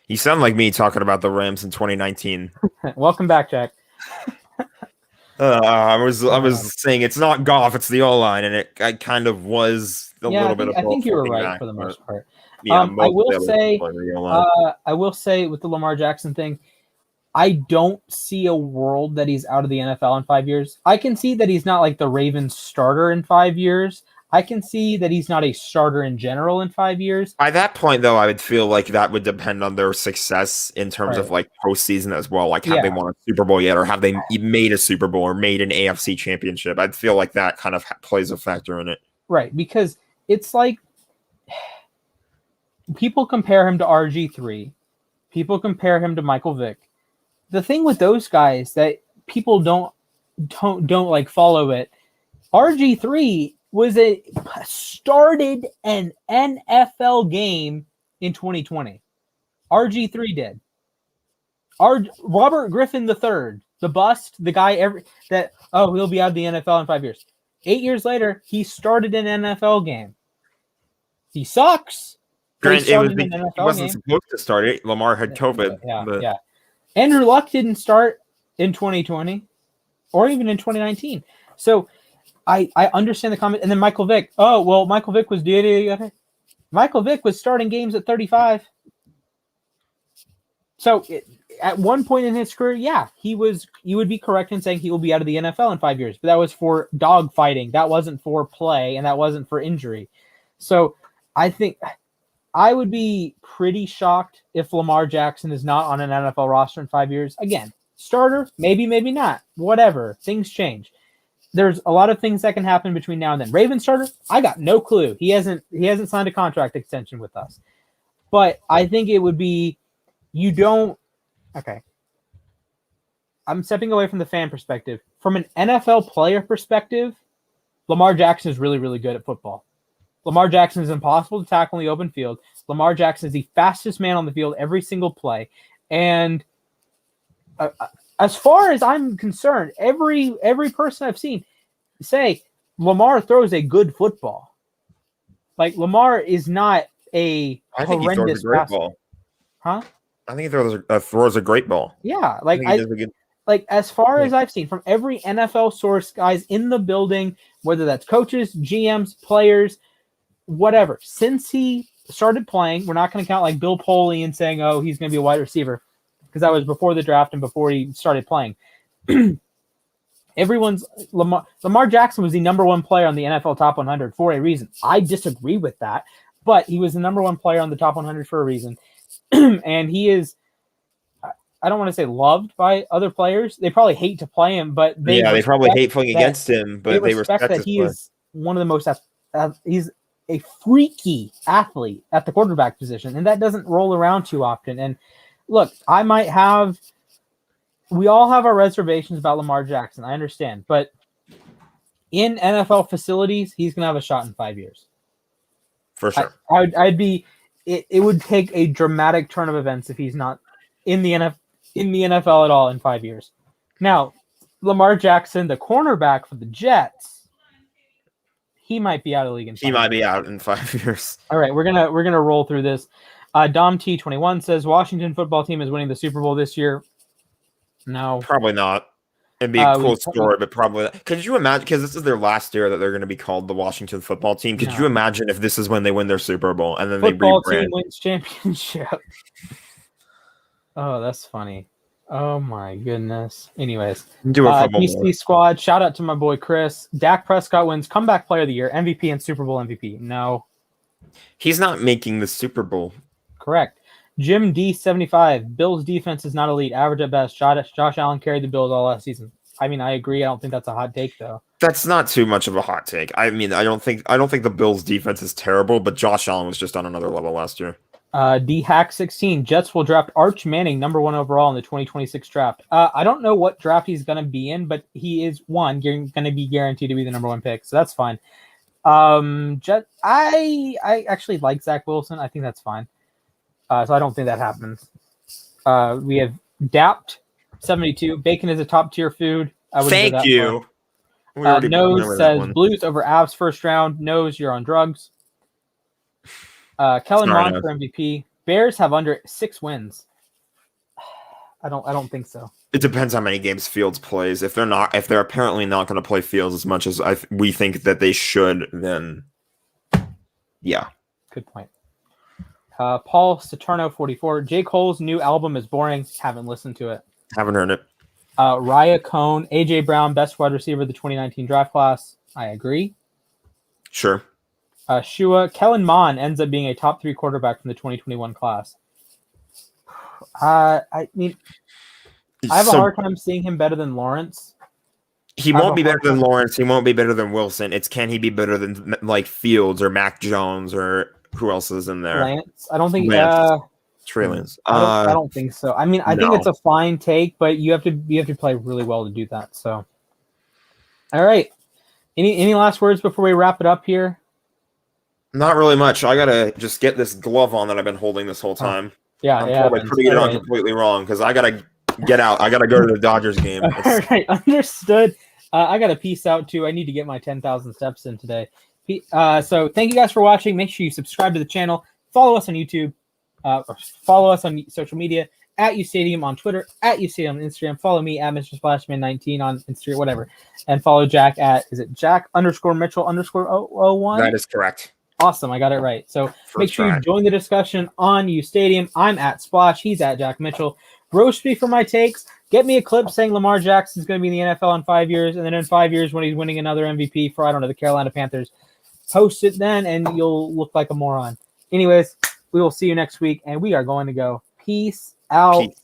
Speaker 2: You sound like me talking about the Rams in 2019.
Speaker 1: Welcome back, Jack.
Speaker 2: I was saying it's not Goff, it's the O-line, and I kind of was a little bit of both.
Speaker 1: I think you were
Speaker 2: looking
Speaker 1: right
Speaker 2: back,
Speaker 1: for the
Speaker 2: but
Speaker 1: most part.
Speaker 2: yeah,
Speaker 1: I will say with the Lamar Jackson thing, I don't see a world that he's out of the NFL in 5 years. I can see that he's not like the Ravens starter in 5 years. I can see that he's not a starter in general in 5 years.
Speaker 2: By that point, though, I would feel like that would depend on their success in terms of like postseason as well. Like, have they won a Super Bowl yet, or have they made a Super Bowl or made an AFC championship? I'd feel like that kind of plays a factor in it.
Speaker 1: Right, because it's like people compare him to RG3. People compare him to Michael Vick. The thing with those guys that people don't like follow it. RG3 started an NFL game in 2020. RG3 did. Robert Griffin III, the bust, the guy he'll be out of the NFL in 5 years. 8 years later, he started an NFL game. He sucks.
Speaker 2: He wasn't supposed to start it. Lamar had COVID.
Speaker 1: Yeah. Andrew Luck didn't start in 2020 or even in 2019. So I understand the comment. And then Michael Vick. Oh, well, Michael Vick was Michael Vick was starting games at 35. So at one point in his career, you would be correct in saying he will be out of the NFL in 5 years. But that was for dog fighting. That wasn't for play, and that wasn't for injury. So I think I would be pretty shocked if Lamar Jackson is not on an NFL roster in 5 years. Again, starter, maybe not. Whatever. Things change. There's a lot of things that can happen between now and then. Ravens starter, I got no clue. He hasn't signed a contract extension with us. But I think it would be okay. I'm stepping away from the fan perspective. From an NFL player perspective, Lamar Jackson is really, really good at football. Lamar Jackson is impossible to tackle in the open field. Lamar Jackson is the fastest man on the field every single play. And as far as I'm concerned, every person I've seen say Lamar throws a good football. Like, Lamar is not a horrendous
Speaker 2: ball.
Speaker 1: Huh?
Speaker 2: I think he throws a great ball.
Speaker 1: Yeah, like as far as I've seen from every NFL source, guys in the building, whether that's coaches, GMs, players, whatever. Since he started playing, we're not going to count like Bill Polian and saying, "Oh, he's going to be a wide receiver," because that was before the draft and before he started playing. Lamar Jackson was the number one player on the NFL Top 100 for a reason. I disagree with that, but he was the number one player on the Top 100 for a reason, and he is. I don't want to say loved by other players. They probably hate to play him, but they
Speaker 2: probably hate playing against him. But they respect
Speaker 1: that he is one of the most. He's a freaky athlete at the quarterback position, and that doesn't roll around too often. And look, we all have our reservations about Lamar Jackson. I understand, but in NFL facilities, he's going to have a shot in 5 years.
Speaker 2: For sure.
Speaker 1: It would take a dramatic turn of events if he's not in the NFL at all in 5 years. Now, Lamar Jackson, the cornerback for the Jets, he might be out of the league in 5 years.
Speaker 2: He might be out in 5 years.
Speaker 1: All right, we're gonna roll through this. Dom T21 says Washington football team is winning the Super Bowl this year. No,
Speaker 2: probably not. It'd be a cool story, but probably not. Could you imagine? Because this is their last year that they're going to be called the Washington football team. Could you imagine if this is when they win their Super Bowl and then
Speaker 1: football
Speaker 2: they rebrand?
Speaker 1: Team wins championship. Oh, that's funny. Oh my goodness. Anyways, DC squad. Shout out to my boy Chris. Dak Prescott wins comeback player of the year, MVP, and Super Bowl MVP. No,
Speaker 2: he's not making the Super Bowl.
Speaker 1: Correct. Jim D75. Bills defense is not elite, average at best. Josh Allen carried the Bills all last season. I mean, I agree. I don't think that's a hot take, though.
Speaker 2: That's not too much of a hot take. I mean, I don't think the Bills defense is terrible, but Josh Allen was just on another level last year.
Speaker 1: D-Hack16. Jets will draft Arch Manning number 1 overall in the 2026 draft. I don't know what draft he's going to be in, but he is going to be guaranteed to be the number 1 pick, so that's fine. I actually like Zach Wilson. I think that's fine. So I don't think that happens. We have Dapt 72. Bacon is a top tier food.
Speaker 2: Thank you.
Speaker 1: Nose says Blues over Avs first round. Nose, you're on drugs. Kellen Mond for MVP. Bears have under 6 wins. I don't think so.
Speaker 2: It depends how many games Fields plays. If they're apparently not going to play Fields as much as we think that they should, then yeah.
Speaker 1: Good point. Paul Saturno 44. J. Cole's new album is boring. Haven't listened to it.
Speaker 2: Haven't heard it.
Speaker 1: Raya Cohn, AJ Brown, best wide receiver of the 2019 draft class. I agree.
Speaker 2: Sure.
Speaker 1: Shua, Kellen Mond ends up being a top 3 quarterback from the 2021 class. I mean, I have a hard time seeing him better than Lawrence.
Speaker 2: He won't be better than Lawrence. He won't be better than Wilson. It's can he be better than like Fields or Mac Jones or who else is in there?
Speaker 1: Lance? I don't think.
Speaker 2: Trey Lance.
Speaker 1: I don't think so. I mean, I think it's a fine take, but you have to play really well to do that. So, all right. Any last words before we wrap it up here?
Speaker 2: Not really much. I gotta just get this glove on that I've been holding this whole time.
Speaker 1: Yeah,
Speaker 2: I'm probably putting it on completely wrong because I gotta get out. I gotta go to the Dodgers game.
Speaker 1: All right, understood. I gotta peace out too. I need to get my 10,000 steps in today. So thank you guys for watching. Make sure you subscribe to the channel. Follow us on YouTube. Or follow us on social media at UStadium on Twitter, at UStadium on Instagram. Follow me at Mr. Splashman19 on Instagram, whatever. And follow Jack at, is it Jack_Mitchell_001?
Speaker 2: That is correct.
Speaker 1: Awesome, I got it right. So make sure you join the discussion on UStadium. I'm at Splash. He's at Jack Mitchell. Roast me for my takes. Get me a clip saying Lamar Jackson's going to be in the NFL in 5 years, and then in 5 years when he's winning another MVP for, I don't know, the Carolina Panthers. Post it then, and you'll look like a moron. Anyways, we will see you next week, and we are going to go. Peace out. Peace.